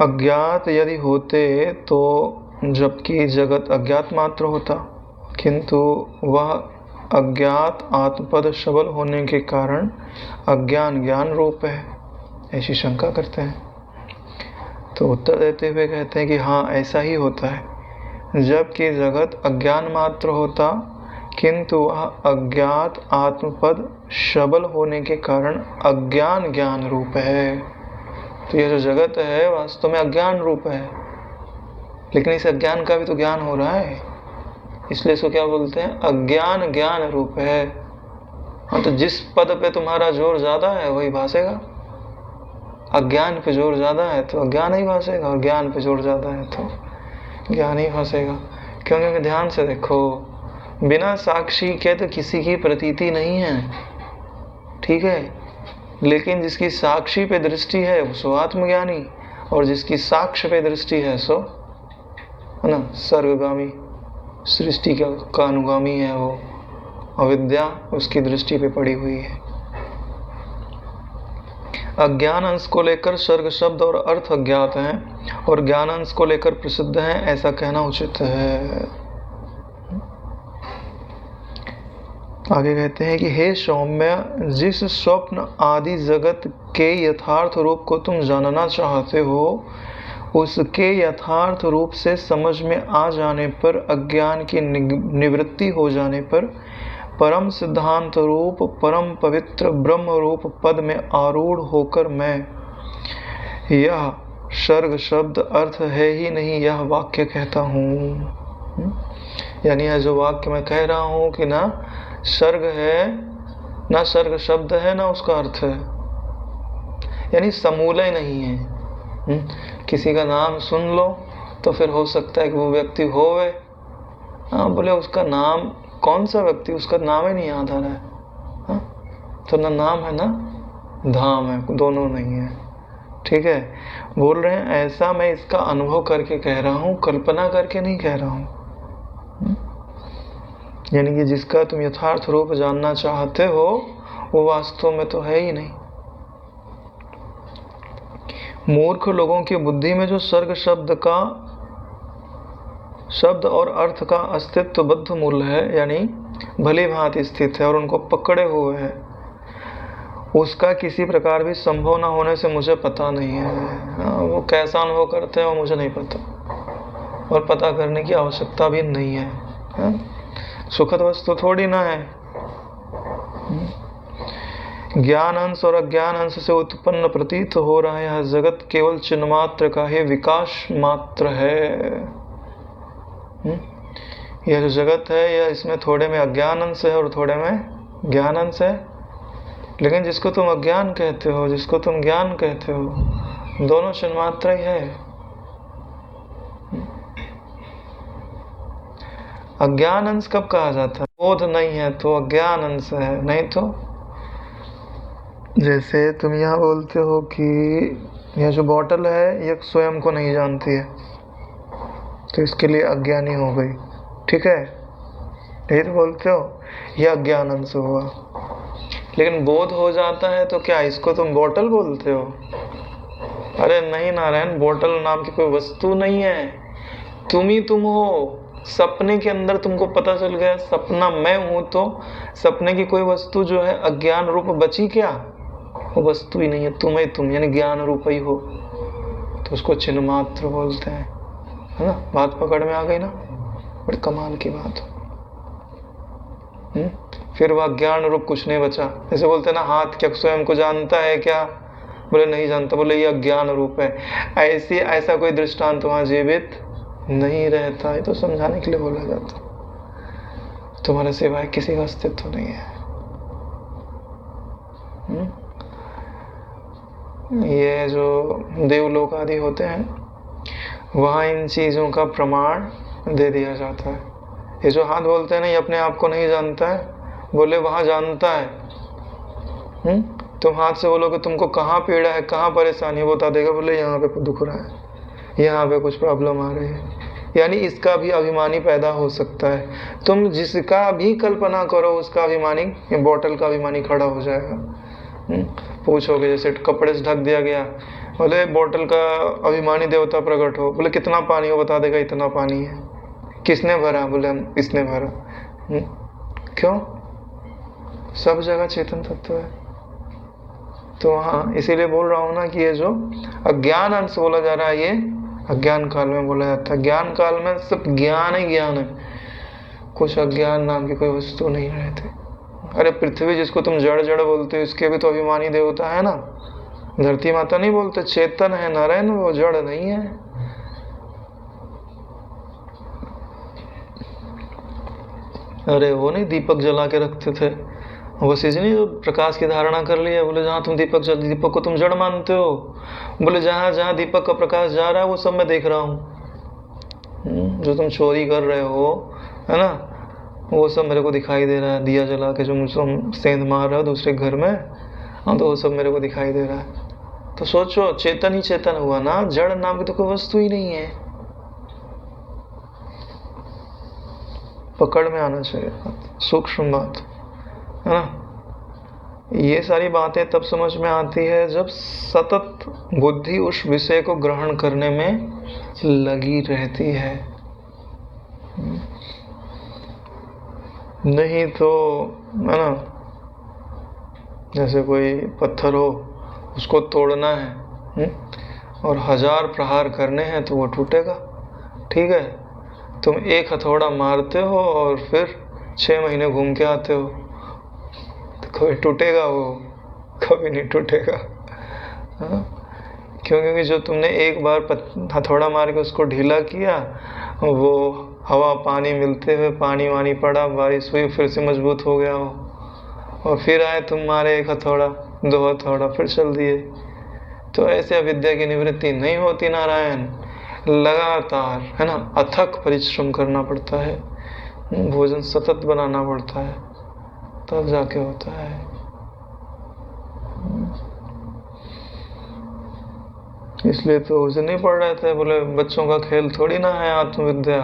Speaker 1: अज्ञात यदि होते तो जबकि जगत अज्ञात मात्र होता, किंतु वह अज्ञात आत्मपद सबल होने के कारण अज्ञान ज्ञान रूप है, ऐसी शंका करते हैं। तो उत्तर देते हुए कहते हैं कि हाँ ऐसा ही होता है। जबकि जगत अज्ञान मात्र होता, किंतु वह अज्ञात आत्मपद सबल होने के कारण अज्ञान ज्ञान रूप है। तो यह जो जगत है वास्तव में अज्ञान रूप है, लेकिन इस अज्ञान का भी तो ज्ञान हो रहा है, इसलिए इसको क्या बोलते हैं? अज्ञान ज्ञान रूप है। हाँ, तो जिस पद पे तुम्हारा जोर ज्यादा है वही भासेगा। अज्ञान पे जोर ज्यादा है तो अज्ञान ही भासेगा, और ज्ञान पे जोर ज्यादा है तो ज्ञान ही भासेगा। क्योंकि ध्यान से देखो, बिना साक्षी के तो किसी की प्रतीति नहीं है, ठीक है, लेकिन जिसकी साक्षी पे दृष्टि है वो सो आत्मज्ञानी, और जिसकी साक्ष्य पे दृष्टि है सो है ना सर्वगामी, सृष्टि का अनुगामी है वो। अविद्या उसकी दृष्टि पे पड़ी हुई है। अज्ञान अंश को लेकर सर्ग शब्द और अर्थ अज्ञात हैं और ज्ञान अंश को लेकर प्रसिद्ध हैं, ऐसा कहना उचित है। आगे कहते हैं कि हे सौम्य, जिस स्वप्न आदि जगत के यथार्थ रूप को तुम जानना चाहते हो, उसके यथार्थ रूप से समझ में आ जाने पर, अज्ञान की निवृत्ति हो जाने पर, परम सिद्धांत रूप परम पवित्र ब्रह्म रूप पद में आरूढ़ होकर मैं यह सर्ग शब्द अर्थ है ही नहीं यह वाक्य कहता हूँ। यानी यह जो वाक्य मैं कह रहा हूँ कि ना सर्ग है, ना सर्ग शब्द है, ना उसका अर्थ है, यानी समूलय नहीं है। किसी का नाम सुन लो तो फिर हो सकता है कि वो व्यक्ति होवे, हाँ बोले उसका नाम, कौन सा व्यक्ति, उसका नाम ही नहीं याद आ रहा है, हाँ? तो ना नाम है ना धाम है, दोनों नहीं है, ठीक है। बोल रहे हैं ऐसा मैं इसका अनुभव करके कह रहा हूँ, कल्पना करके नहीं कह रहा हूँ। यानी कि जिसका तुम यथार्थ रूप जानना चाहते हो वो वास्तव में तो है ही नहीं। मूर्ख लोगों की बुद्धि में जो सर्ग शब्द और अर्थ का अस्तित्वबद्ध मूल्य है, यानी भली भांति स्थित है और उनको पकड़े हुए है, उसका किसी प्रकार भी संभव न होने से मुझे पता नहीं है। वो कैसा अनुभव करते हैं वो मुझे नहीं पता, और पता करने की आवश्यकता भी नहीं है। सुखद वस्तु थोड़ी ना है। ज्ञान अंश और अज्ञान अंश से उत्पन्न प्रतीत हो रहा है यह जगत केवल चिन्ह मात्र का ही विकास मात्र है। यह जो जगत है यह इसमें थोड़े में अज्ञान अंश है और थोड़े में ज्ञान अंश है, लेकिन जिसको तुम अज्ञान कहते हो, जिसको तुम ज्ञान कहते हो, दोनों चिन्ह मात्र ही है। अज्ञान अंश कब कहा जाता है? बोध नहीं है तो अज्ञान अंश है, नहीं तो जैसे तुम यहाँ बोलते हो कि यह जो बॉटल है ये स्वयं को नहीं जानती है, तो इसके लिए अज्ञानी हो गई, ठीक है, यही तो बोलते हो, यह अज्ञान अंश हुआ। लेकिन बोध हो जाता है तो क्या इसको तुम बॉटल बोलते हो? अरे नहीं नारायण, बॉटल नाम की कोई वस्तु नहीं है, तुम ही तुम हो। सपने के अंदर तुमको पता चल गया सपना मैं हूं, तो सपने की कोई वस्तु जो है अज्ञान रूप बची क्या? वो वस्तु ही नहीं है, तुम ही तुम, यानी ज्ञान रूप ही हो, तो उसको चिन्ह मात्र बोलते हैं, है ना। बात पकड़ में आ गई ना? बड़ी कमाल की बात। फिर वह ज्ञान रूप कुछ नहीं बचा। जैसे बोलते हैं ना, हाथ क्या स्वयं को जानता है क्या? बोले नहीं जानता, बोले ये अज्ञान रूप है। ऐसा कोई दृष्टांत वहां जीवित नहीं रहता है, तो समझाने के लिए बोला जाता, तुम्हारे सिवाय किसी का अस्तित्व नहीं है। ये जो देवलोक आदि होते हैं वहां इन चीजों का प्रमाण दे दिया जाता है। ये जो हाथ बोलते हैं ना, ये अपने आप को नहीं जानता है, बोले वहां जानता है। तुम हाथ से बोलोगे तुमको कहाँ पीड़ा है, कहाँ परेशानी है, बता देगा, बोले यहाँ पे दुख रहा है, यहाँ पे कुछ प्रॉब्लम आ रही है। यानी इसका भी अभिमानी पैदा हो सकता है। तुम जिसका भी कल्पना करो उसका अभिमानी, ये बोतल का अभिमानी खड़ा हो जाएगा। पूछोगे जैसे कपड़े से ढक दिया गया, बोले बोतल का अभिमानी देवता प्रकट हो, बोले कितना पानी हो, बता देगा इतना पानी है। किसने भरा? बोले हम इसने भरा। क्यों? सब जगह चेतन तत्व है। तो हाँ, इसीलिए बोल रहा हूं ना कि ये जो अज्ञान अंश बोला जा रहा है, ये अज्ञान काल में बोला जाता है। ज्ञान काल में सब ज्ञान ही ज्ञान है, कुछ अज्ञान नाम की कोई वस्तु नहीं रहती। अरे पृथ्वी जिसको तुम जड़ जड़ बोलते हो, इसके भी तो अभिमानी देवता है ना। धरती माता नहीं बोलते, चेतन है नारायण, वो जड़ नहीं है। अरे वो नहीं दीपक जला के रखते थे, वो चीज नहीं जो प्रकाश की धारणा कर लिया। बोले जहाँ तुम दीपक को तुम जड़ मानते हो, बोले जहाँ जहाँ दीपक का प्रकाश जा रहा है वो सब मैं देख रहा हूँ। जो तुम चोरी कर रहे हो, है ना, वो सब मेरे को दिखाई दे रहा है। दिया जला के जो तुम सेंध मार रहे हो दूसरे घर में, हाँ, तो वो सब मेरे को दिखाई दे रहा है। तो सोचो, चेतन ही चेतन हुआ ना, जड़ नाम की तो कोई वस्तु ही नहीं है। पकड़ में आना चाहिए, सूक्ष्म बात है ना। ये सारी बातें तब समझ में आती है जब सतत बुद्धि उस विषय को ग्रहण करने में लगी रहती है। नहीं तो है ना, जैसे कोई पत्थर हो, उसको तोड़ना है और 1000 प्रहार करने हैं तो वो टूटेगा, ठीक है। तुम एक हथौड़ा मारते हो और फिर 6 महीने घूम के आते हो, तो कभी टूटेगा वो? कभी नहीं टूटेगा। क्योंकि जो तुमने एक बार हथौड़ा मार के उसको ढीला किया, वो हवा पानी मिलते हुए पानी वानी पड़ा, बारिश हुई, फिर से मजबूत हो गया हो, और फिर आए तुम मारे 1 हथौड़ा 2 हथौड़ा, फिर चल दिए। तो ऐसे अविद्या की निवृत्ति नहीं होती नारायण। लगातार, है ना, अथक परिश्रम करना पड़ता है, भोजन सतत बनाना पड़ता है, तब जाके होता है। इसलिए तो उसे नहीं पढ़ रहे थे, बोले बच्चों का खेल थोड़ी ना है आत्मविद्या।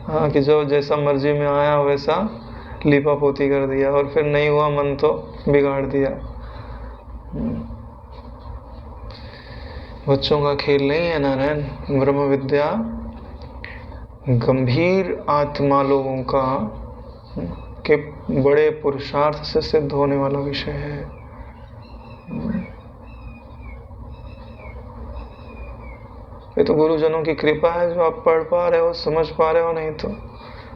Speaker 1: हाँ, कि जो जैसा मर्जी में आया वैसा लीपा पोती कर दिया, और फिर नहीं हुआ मन तो बिगाड़ दिया। बच्चों का खेल नहीं है नारायण। ब्रह्म विद्या गंभीर आत्मा लोगों का के बड़े पुरुषार्थ से सिद्ध होने वाला विषय है। ये तो गुरुजनों की कृपा है जो आप पढ़ पा रहे हो, समझ पा रहे हो, नहीं तो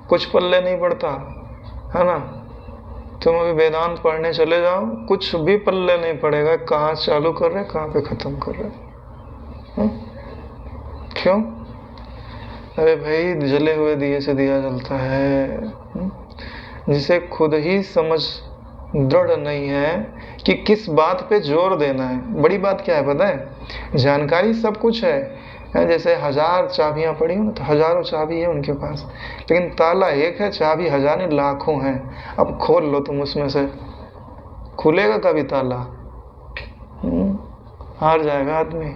Speaker 1: कुछ पल्ले नहीं पड़ता, है ना। तुम अभी वेदांत पढ़ने चले जाओ, कुछ भी पल्ले नहीं पड़ेगा, कहाँ चालू कर रहे, कहाँ पे खत्म कर रहे। क्यों? अरे भाई, जले हुए दिए से दिया जलता है। जिसे खुद ही समझ दृढ़ नहीं है कि किस बात पे जोर देना है। बड़ी बात क्या है पता है? जानकारी सब कुछ है। जैसे 1000 चाबियां पड़ी हो ना, तो हजारों चाबी है उनके पास, लेकिन ताला एक है, चाबी 1000 नहीं लाखों हैं। अब खोल लो तुम उसमें से, खुलेगा कभी ताला? हार जाएगा आदमी,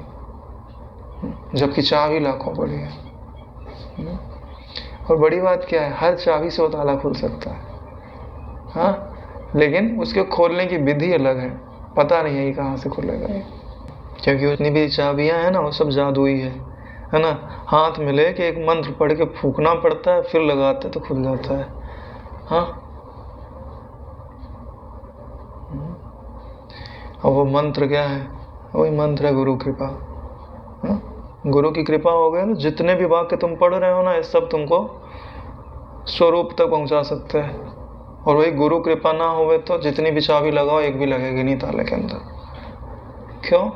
Speaker 1: जबकि चाबी लाखों पड़ी है। और बड़ी बात क्या है, हर चाबी से वो ताला खुल सकता है, हाँ, लेकिन उसके खोलने की विधि अलग है, पता नहीं है ये कहाँ से खुलेगा ये, क्योंकि उतनी भी चाबियां हैं ना, वो सब जादुई है ना। हाथ में लेके एक मंत्र पढ़ के फूकना पड़ता है, फिर लगाते तो खुल जाता है, हाँ। और वो मंत्र क्या है, वही मंत्र है गुरु कृपा, हाँ? गुरु की कृपा हो गई ना, जितने भी वाक्य तुम पढ़ रहे हो ना, ये सब तुमको स्वरूप तक पहुंचा सकते हैं। और वही गुरु कृपा ना होवे तो जितनी भी चाबी लगाओ एक भी लगेगी नहीं ताले के अंदर। क्यों?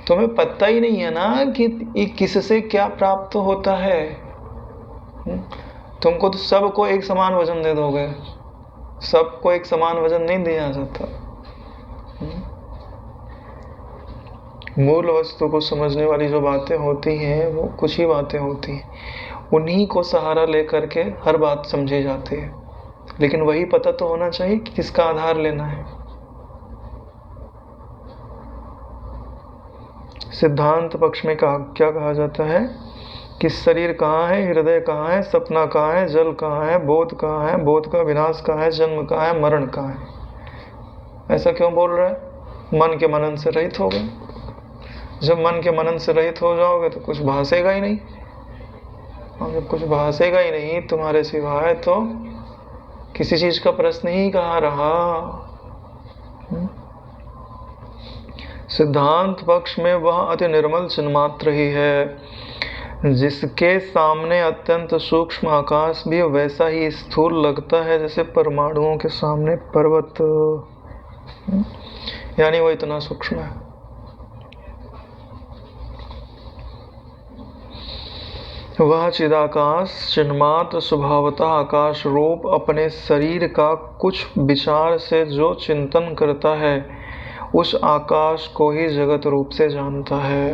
Speaker 1: तुम्हें पता ही नहीं है ना कि किससे क्या प्राप्त होता है। तुमको तो सबको एक समान वजन दे दोगे, सबको एक समान वजन नहीं दिया जाता। मूल वस्तु को समझने वाली जो बातें होती हैं वो कुछ ही बातें होती हैं, उन्हीं को सहारा लेकर के हर बात समझी जाती है। लेकिन वही पता तो होना चाहिए कि किसका आधार लेना है। सिद्धांत पक्ष में क्या कहा जाता है कि शरीर कहाँ है, हृदय कहाँ है, सपना कहाँ है, जल कहाँ है, बोध कहाँ है, बोध का विनाश कहाँ है, जन्म कहाँ है, मरण कहाँ है। ऐसा क्यों बोल रहा है? मन के मनन से रहित हो गए। जब मन के मनन से रहित हो जाओगे तो कुछ भासेगा ही नहीं, और जब कुछ भासेगा ही नहीं तुम्हारे सिवाय, तो किसी चीज का प्रश्न ही कहाँ रहा। सिद्धांत पक्ष में वह अति निर्मल चिन्मात्र ही है, जिसके सामने अत्यंत सूक्ष्म आकाश भी वैसा ही स्थूल लगता है जैसे परमाणुओं के सामने पर्वत। यानी वो इतना सूक्ष्म है। वह चिदाकाश चिन्मात्र स्वभावतः आकाश रूप अपने शरीर का कुछ विचार से जो चिंतन करता है उस आकाश को ही जगत रूप से जानता है।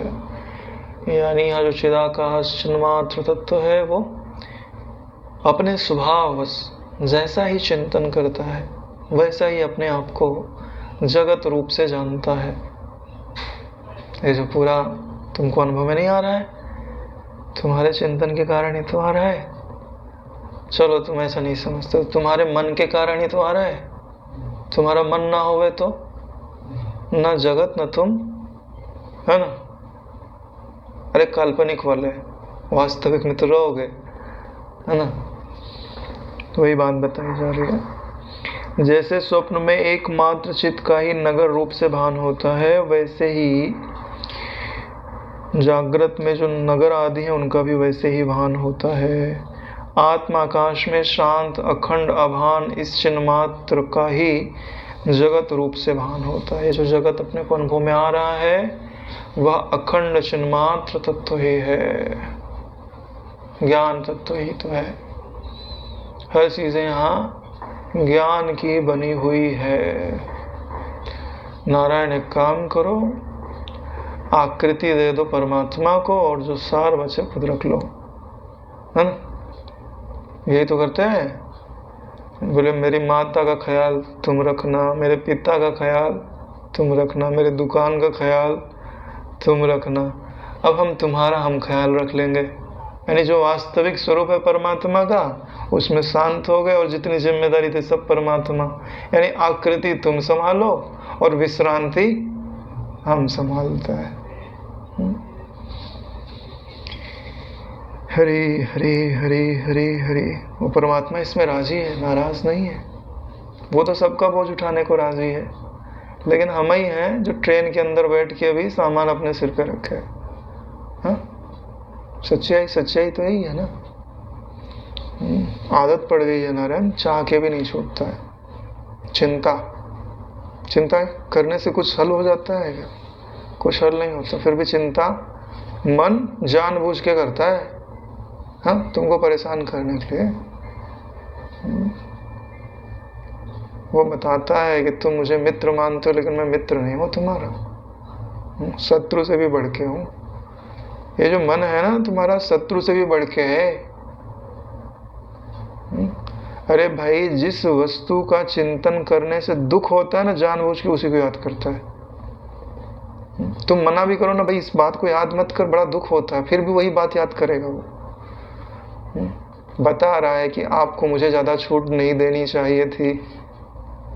Speaker 1: यानी यहाँ जो चिदाकाश चिन्मात्र तत्व है वो अपने स्वभाव जैसा ही चिंतन करता है वैसा ही अपने आप को जगत रूप से जानता है। ये जो पूरा तुमको अनुभव में नहीं आ रहा है, तुम्हारे चिंतन के कारण ही तो आ रहा है। चलो तुम ऐसा नहीं समझते, तुम्हारे मन के कारण ही तो आ रहा है। तुम्हारा मन ना होवे तो ना जगत ना तुम, है ना। अरे काल्पनिक वाले, वास्तविक में तो रहोगे, है ना। तो वही बात बताई जा रही है। जैसे स्वप्न में एकमात्र चित्त का ही नगर रूप से भान होता है, वैसे ही जागृत में जो नगर आदि हैं उनका भी वैसे ही भान होता है। आत्मा आकाश में शांत अखंड अभान इस चिन्मात्र का ही जगत रूप से भान होता है। जो जगत अपने को अनुभव में आ रहा है वह अखंड चिन्मात्र तत्व ही है, ज्ञान तत्व ही तो है। हर चीजें यहाँ ज्ञान की बनी हुई है। नारायण एक काम करो, आकृति दे दो परमात्मा को और जो सार बचे खुद रख लो, है ना। यही तो करते हैं। बोले मेरी माता का ख्याल तुम रखना, मेरे पिता का ख्याल तुम रखना, मेरे दुकान का ख्याल तुम रखना। अब हम तुम्हारा हम ख्याल रख लेंगे। यानी जो वास्तविक स्वरूप है परमात्मा का उसमें शांत हो गए और जितनी जिम्मेदारी थी सब परमात्मा। यानी आकृति तुम संभालो और विश्रांति हम संभालते हैं। हरि हरि हरि हरि हरि। वो परमात्मा इसमें राजी है, नाराज नहीं है। वो तो सबका बोझ उठाने को राजी है, लेकिन हम ही हैं जो ट्रेन के अंदर बैठ के भी सामान अपने सिर पे रखे। हाँ, सच्चाई तो यही है ना। आदत पड़ गई है नारायण, चाह के भी नहीं छूटता है। चिंता करने से कुछ हल हो जाता है क्या? कुछ हल नहीं होता। फिर भी चिंता मन जानबूझ के करता है, हाँ, तुमको परेशान करने के लिए। वो बताता है कि तुम मुझे मित्र मानते हो, लेकिन मैं मित्र नहीं हूँ तुम्हारा, शत्रु से भी बढ़ के हूँ। ये जो मन है ना तुम्हारा, शत्रु से भी बढ़ के है। अरे भाई, जिस वस्तु का चिंतन करने से दुख होता है ना, जानबूझ के उसी को याद करता है। तुम मना भी करो ना भाई इस बात को याद मत कर, बड़ा दुख होता है, फिर भी वही बात याद करेगा वो। बता रहा है कि आपको मुझे ज्यादा छूट नहीं देनी चाहिए थी,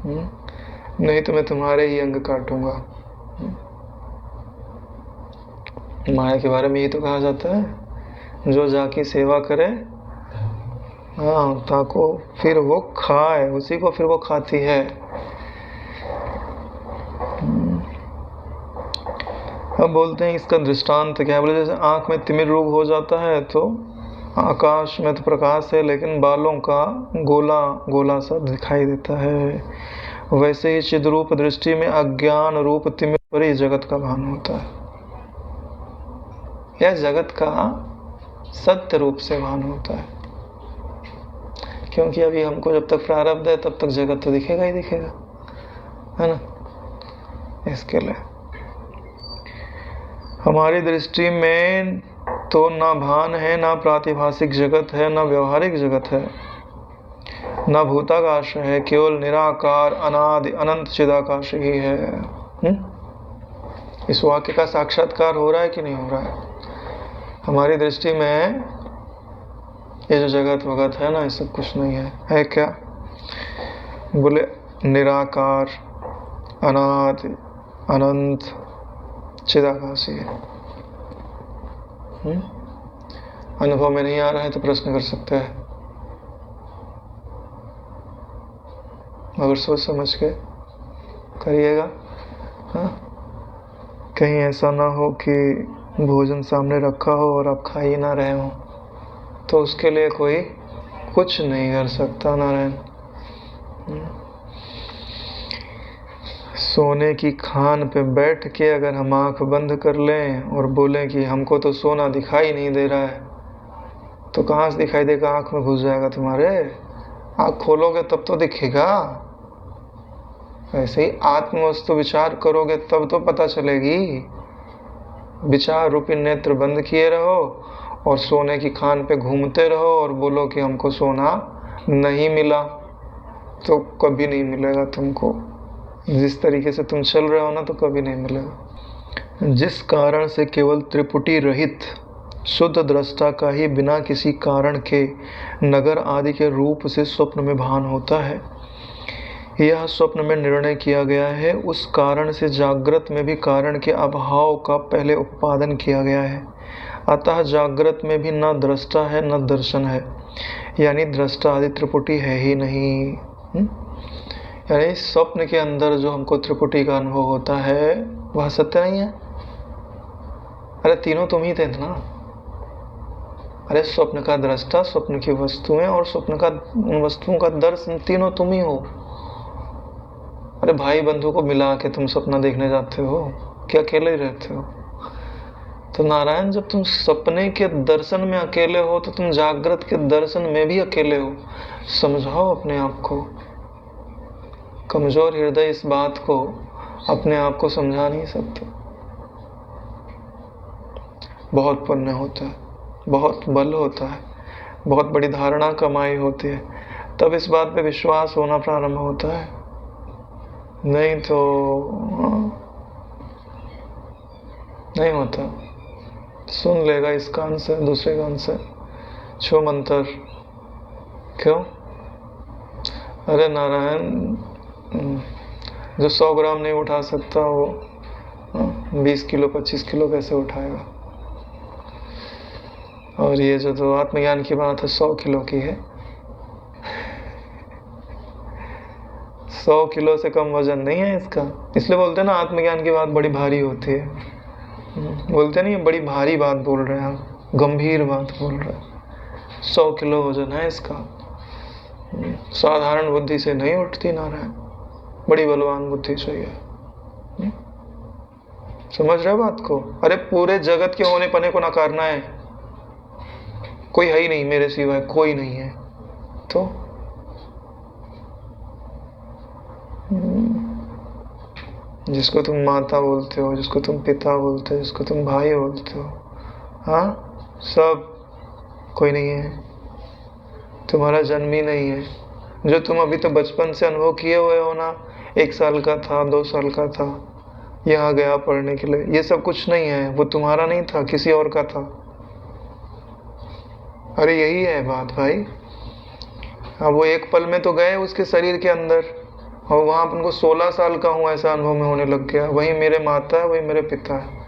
Speaker 1: नहीं तो मैं तुम्हारे ही अंग काटूंगा। माया के बारे में यही तो कहा जाता है, जो जाकी सेवा करे, हाँ, ताको फिर वो खाए, उसी को फिर वो खाती है। अब बोलते हैं इसका दृष्टांत क्या है, बोले जैसे आंख में तिमिर रोग हो जाता है तो आकाश में तो प्रकाश है लेकिन बालों का गोला गोला सा दिखाई देता है, वैसे ही चिद्रूप दृष्टि में अज्ञान रूप तिमिर पर ही जगत का भान होता है, यह जगत का सत्य रूप से भान होता है। क्योंकि अभी हमको जब तक प्रारब्ध है तब तक जगत तो दिखेगा ही दिखेगा, है ना। इसके लिए हमारी दृष्टि में तो ना भान है, ना प्रातिभाषिक जगत है, ना व्यवहारिक जगत है, ना भूताकाश है, केवल निराकार अनादि अनंत चिदाकाश ही है। इस वाक्य का साक्षात्कार हो रहा है कि नहीं हो रहा है? हमारी दृष्टि में ये जो जगत वगत है ना, ये सब कुछ नहीं है क्या? बोले निराकार अनादि अनंत चिदाकाशी है। अनुभव में नहीं आ रहा है तो प्रश्न कर सकते हैं, मगर सोच समझ के करिएगा। हाँ, कहीं ऐसा ना हो कि भोजन सामने रखा हो और आप खा ही ना रहे हो, तो उसके लिए कोई कुछ नहीं कर सकता। नारायण, सोने की खान पे बैठ के अगर हम आंख बंद कर लें और बोलें कि हमको तो सोना दिखाई नहीं दे रहा है, तो कहाँ से दिखाई देगा? आंख में घुस जाएगा तुम्हारे, आंख खोलोगे तब तो दिखेगा। ऐसे ही आत्म वस्तु विचार करोगे तब तो पता चलेगी। विचार रूपी नेत्र बंद किए रहो और सोने की खान पे घूमते रहो और बोलो कि हमको सोना नहीं मिला, तो कभी नहीं मिलेगा तुमको। जिस तरीके से तुम चल रहे हो ना, तो कभी नहीं मिलेगा। जिस कारण से केवल त्रिपुटी रहित शुद्ध दृष्टा का ही बिना किसी कारण के नगर आदि के रूप से स्वप्न में भान होता है, यह स्वप्न में निर्णय किया गया है। उस कारण से जागृत में भी कारण के अभाव का पहले उपादन किया गया है। अतः जागृत में भी न दृष्टा है न दर्शन है, यानी दृष्टा आदि त्रिपुटी है ही नहीं। यानी स्वप्न के अंदर जो हमको त्रिपुटी का अनुभव होता है वह सत्य नहीं है। अरे तीनों तुम ही थे ना। अरे स्वप्न का दृष्टा, स्वप्न की वस्तुएं और स्वप्न का उन वस्तुओं का दर्शन, तीनों तुम ही हो। अरे भाई बंधु को मिला के तुम सपना देखने जाते हो, क्या अकेले ही रहते हो? तो नारायण, जब तुम सपने के दर्शन में अकेले हो तो तुम जागृत के दर्शन में भी अकेले हो। समझाओ अपने आप को। कमजोर हृदय इस बात को अपने आप को समझा नहीं सकते। बहुत पुण्य होता है, बहुत बल होता है, बहुत बड़ी धारणा कमाई होती है, तब इस बात पे विश्वास होना प्रारंभ होता है। नहीं तो नहीं होता। सुन लेगा इस कान से, दूसरे कान से, छो मंत्र। क्यों? अरे नारायण, जो 100 ग्राम नहीं उठा सकता वो 20 किलो 25 किलो कैसे उठाएगा? और ये जो तो आत्मज्ञान की बात है 100 किलो की है। 100 किलो से कम वजन नहीं है इसका। इसलिए बोलते हैं ना, आत्मज्ञान की बात बड़ी भारी होती है। बोलते नहीं, बड़ी भारी बात बोल रहे हैं आप, गंभीर बात बोल रहे हैं। 100 किलो वजन है इसका। साधारण बुद्धि से नहीं उठती नारायण, बड़ी बलवान बुद्धि चाहिए। समझ रहे बात को? अरे पूरे जगत के होने पने को नकारना है, कोई है ही नहीं मेरे सिवाय, कोई नहीं है, तो जिसको तुम माता बोलते हो, जिसको तुम पिता बोलते हो, जिसको तुम भाई बोलते हो, हाँ, सब कोई नहीं है। तुम्हारा जन्म ही नहीं है। जो तुम अभी तो बचपन से अनुभव किए हुए हो ना, 1 साल का था, 2 साल का था, यहाँ गया पढ़ने के लिए, ये सब कुछ नहीं है, वो तुम्हारा नहीं था, किसी और का था। अरे यही है बात भाई। अब वो एक पल में तो गए उसके शरीर के अंदर, और वहाँ अपन को 16 साल का हूँ ऐसा अनुभव में होने लग गया। वही मेरे माता है, वही मेरे पिता है।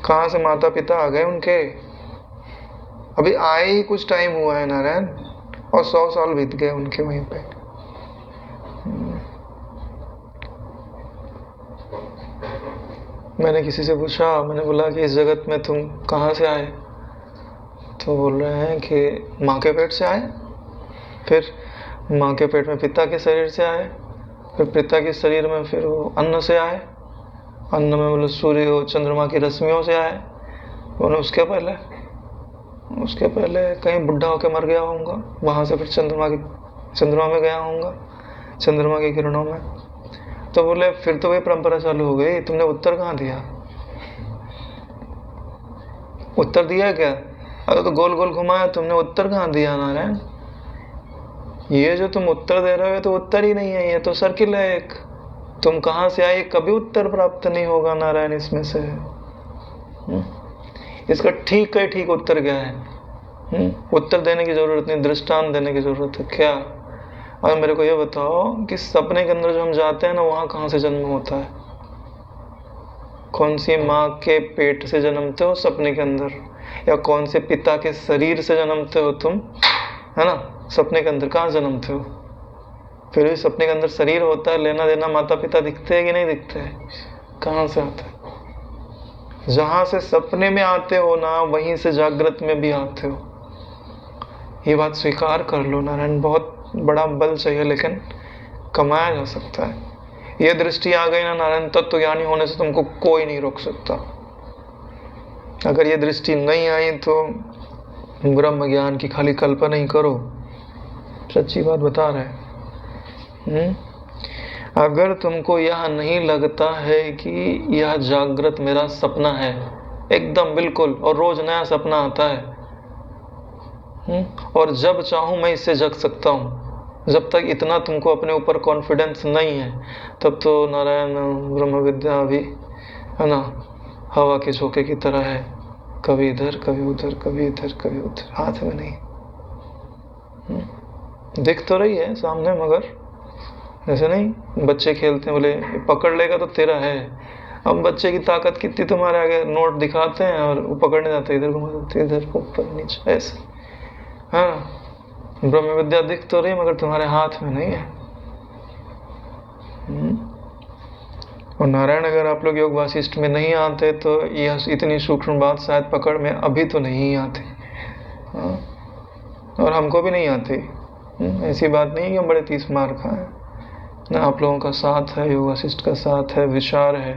Speaker 1: कहाँ से माता पिता आ गए उनके? अभी आए ही कुछ टाइम हुआ है नारायण, और 100 साल बीत गए उनके वहीं पे। मैंने किसी से पूछा, मैंने बोला कि इस जगत में तुम कहाँ से आए? तो बोल रहे हैं कि माँ के पेट से आए, फिर माँ के पेट में पिता के शरीर से आए, फिर पिता के शरीर में फिर वो अन्न से आए, अन्न में बोले सूर्य और चंद्रमा की रश्मियों से आए। बोले उसके पहले कहीं बुढ़ा होकर मर गया होऊंगा, वहाँ से फिर चंद्रमा में गया होऊंगा, चंद्रमा की किरणों में। तो बोले फिर तो वही परंपरा चालू हो गई, तुमने उत्तर कहाँ दिया? उत्तर दिया क्या? अरे तो गोल गोल घुमाया, तुमने उत्तर कहाँ दिया नारायण? ये जो तुम उत्तर दे रहे हो तो उत्तर ही नहीं है, ये तो सर्किल है एक। तुम कहाँ से आए कभी उत्तर प्राप्त नहीं होगा नारायण इसमें से। इसका ठीक है, ठीक उत्तर क्या है? उत्तर देने की जरूरत नहीं, दृष्टांत देने की जरूरत है। क्या? और मेरे को ये बताओ कि सपने के अंदर जो हम जाते हैं ना, वहां कहाँ से जन्म होता है? कौन सी माँ के पेट से जन्मते हो सपने के अंदर, या कौन से पिता के शरीर से जन्मते हो तुम, है ना? सपने के अंदर कहाँ जन्मते हो? फिर भी सपने के अंदर शरीर होता है, लेना देना माता पिता दिखते हैं कि नहीं दिखते हैं? कहाँ से आता है? जहां से सपने में आते हो ना, वहीं से जागृत में भी आते हो। ये बात स्वीकार कर लो नारायण। बहुत बड़ा बल चाहिए, लेकिन कमाया जा सकता है। ये दृष्टि आ गई ना नारायण, तत्व ज्ञानी होने से तुमको कोई नहीं रोक सकता। अगर ये दृष्टि नहीं आई तो ब्रह्म ज्ञान की खाली कल्पना ही करो। सच्ची बात बता रहे। अगर तुमको यह नहीं लगता है कि यह जागृत मेरा सपना है, एकदम बिल्कुल, और रोज नया सपना आता है, और जब चाहूं मैं इससे जग सकता हूं, जब तक इतना तुमको अपने ऊपर कॉन्फिडेंस नहीं है, तब तो नारायण ब्रह्म विद्या भी, है ना, हवा के झोंके की तरह है, कभी इधर कभी उधर, कभी इधर कभी उधर, हाथ में नहीं। दिख तो रही है सामने, मगर ऐसे नहीं। बच्चे खेलते हैं, बोले पकड़ लेगा तो तेरा है। अब बच्चे की ताकत कितनी तुम्हारे आगे नोट दिखाते हैं और वो पकड़ने जाते, इधर घुमा देते, इधर ऊपर नीचे, ऐसे। हाँ, ब्रह्म विद्या दिख तो रही मगर तुम्हारे हाथ में नहीं है। और नारायण, अगर आप लोग योग वासिष्ठ में नहीं आते तो यह इतनी सूक्ष्म बात शायद पकड़ में अभी तो नहीं आती। हाँ, और हमको भी नहीं आती। ऐसी बात नहीं कि हम बड़े 30 मार खाए ना। आप लोगों का साथ है, योग वासिष्ठ का साथ है, विचार है,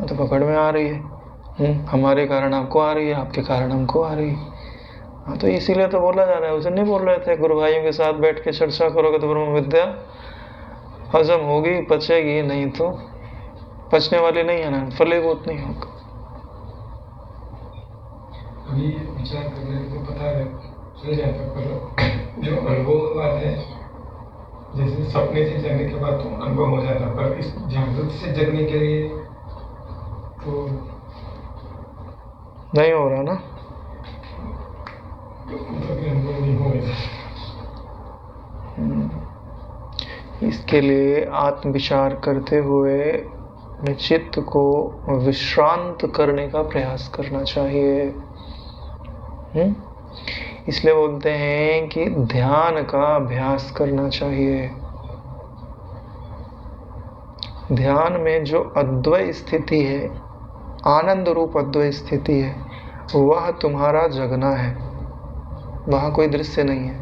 Speaker 1: तो पकड़ में आ रही है। हमारे कारण आपको आ रही है, आपके कारण हमको आ रही है। हाँ, तो इसीलिए तो बोला जा रहा है। उसे नहीं बोल रहे थे गुरु भाइयों के साथ बैठ के चर्चा करोगे तो ब्रह्म विद्या हजम होगी, पचेगी, नहीं तो पचने वाली नहीं है ना, फलीभूत नहीं होगा।
Speaker 2: अभी विचार करने को पता है चल जाता, पर जो अनुभव बात है, जैसे सपने से जगने के बाद तो अनुभव हो जाता, पर इस जागृत से जगने के लिए तो
Speaker 1: नहीं हो रहा ना।
Speaker 2: अनुभव नहीं होगा।
Speaker 1: इसके लिए आत्मविचार करते हुए चित्त को विश्रांत करने का प्रयास करना चाहिए। इसलिए बोलते हैं कि ध्यान का अभ्यास करना चाहिए। ध्यान में जो अद्वैत स्थिति है, आनंद रूप अद्वैत स्थिति है, वह तुम्हारा जगना है। वहाँ कोई दृश्य नहीं है।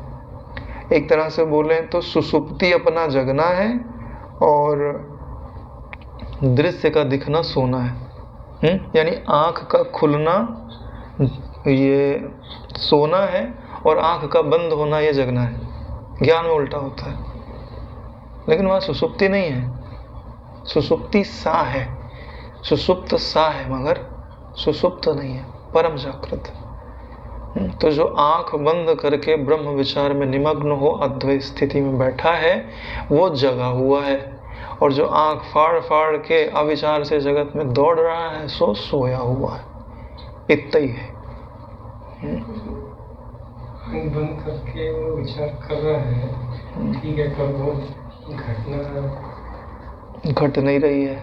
Speaker 1: एक तरह से बोले तो सुसुप्ति अपना जगना है, और दृश्य का दिखना सोना है। यानी आँख का खुलना ये सोना है, और आँख का बंद होना ये जगना है। ज्ञान में उल्टा होता है, लेकिन वहाँ सुसुप्ति नहीं है। सुसुप्ति सा है, सुसुप्त सा है, मगर सुसुप्त नहीं है, परम जागृत। तो जो आंख बंद करके ब्रह्म विचार में निमग्न हो, अद्वैत स्थिति में बैठा है, वो जगा हुआ है। और जो आंख फाड़ फाड़ के अविचार से जगत में दौड़ रहा है सो सोया हुआ है, इतना ही है।
Speaker 2: आँख बंद करके वो विचार कर रहा है, ठीक है, पर वो घटना
Speaker 1: घट नहीं रही है।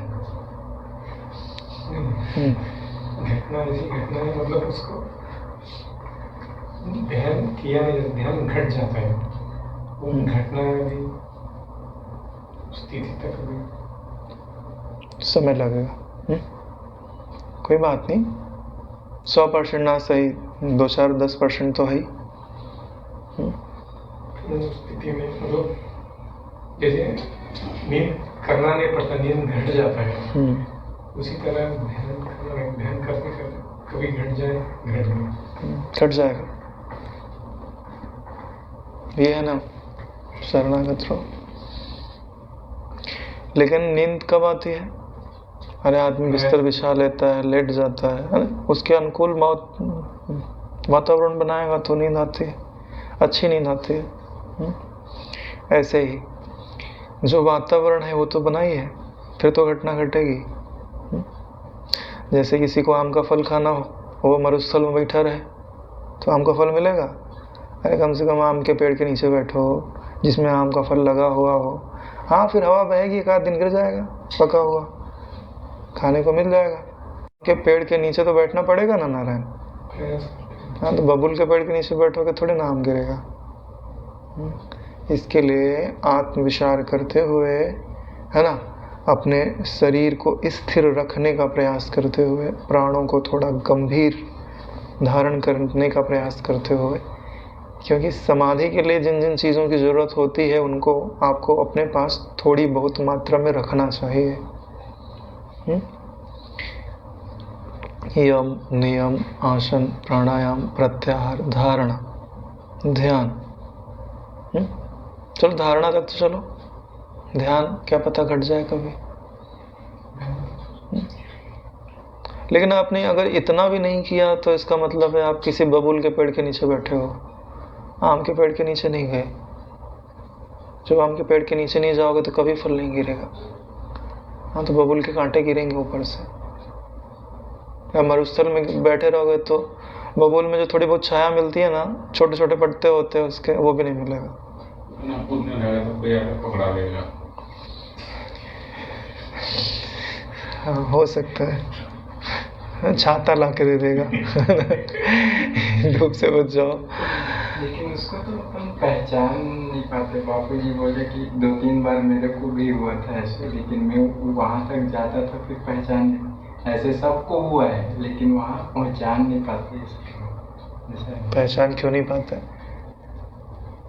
Speaker 2: घटना ऐसी घटना है, मतलब उसको ध्यान किया नहीं, ध्यान घट जाता है, वो घटना भी स्थिति तक भी
Speaker 1: समय लगेगा। कोई बात नहीं, 100% ना सही, 2-4-10% तो है ही।
Speaker 2: स्थिति में मतलब जैसे नींद करना नहीं पड़ता, नींद घट जाता है, उसी तरह ध्यान करते करते कभी घट जाए,
Speaker 1: घट जाएगा। ये है ना शरणागत रहो। लेकिन नींद कब आती है? अरे आदमी बिस्तर बिछा लेता है, लेट जाता है ना? उसके अनुकूल वातावरण बनाएगा तो नींद आती है, अच्छी नींद आती है। ऐसे ही जो वातावरण है वो तो बनाई है, फिर तो घटना घटेगी। जैसे किसी को आम का फल खाना हो, वो मरुस्थल में बैठा रहे तो आम का फल मिलेगा? अरे कम से कम आम के पेड़ के नीचे बैठो जिसमें आम का फल लगा हुआ हो। हाँ, फिर हवा बहेगी, एक आध दिन गिर जाएगा, पका हुआ खाने को मिल जाएगा। के पेड़ के नीचे तो बैठना पड़ेगा ना नारायण। हाँ, तो बबूल के पेड़ के नीचे बैठोगे थोड़ी ना आम गिरेगा। इसके लिए आत्मविचार करते हुए, है ना, अपने शरीर को स्थिर रखने का प्रयास करते हुए, प्राणों को थोड़ा गंभीर धारण करने का प्रयास करते हुए, क्योंकि समाधि के लिए जिन जिन चीज़ों की ज़रूरत होती है उनको आपको अपने पास थोड़ी बहुत मात्रा में रखना चाहिए। यम, नियम, आसन, प्राणायाम, प्रत्याहार, धारणा, ध्यान। चलो धारणा तक तो चलो, ध्यान क्या पता घट जाए कभी। लेकिन आपने अगर इतना भी नहीं किया तो इसका मतलब है आप किसी बबूल के पेड़ के नीचे बैठे हो, आम के पेड़ के नीचे नहीं गए। जब आम के पेड़ के नीचे नहीं जाओगे तो कभी फल नहीं गिरेगा। हाँ, तो बबूल के कांटे गिरेंगे ऊपर से। या मरुस्थल में बैठे रहोगे तो बबूल में जो थोड़ी बहुत छाया मिलती है ना, छोटे छोटे पत्ते होते हैं उसके, वो भी नहीं मिलेगा। हाँ, हो सकता है छाता ला के दे देगा धूप से बच जाओ।
Speaker 3: लेकिन उसको तो अपन पहचान नहीं पाते। बापू जी बोले कि 2-3 बार मेरे को भी हुआ था ऐसे, लेकिन मैं वहाँ तक जाता था फिर पहचान नहीं। ऐसे सबको हुआ है लेकिन वहाँ पहचान नहीं पाते।
Speaker 1: पहचान क्यों नहीं पाते?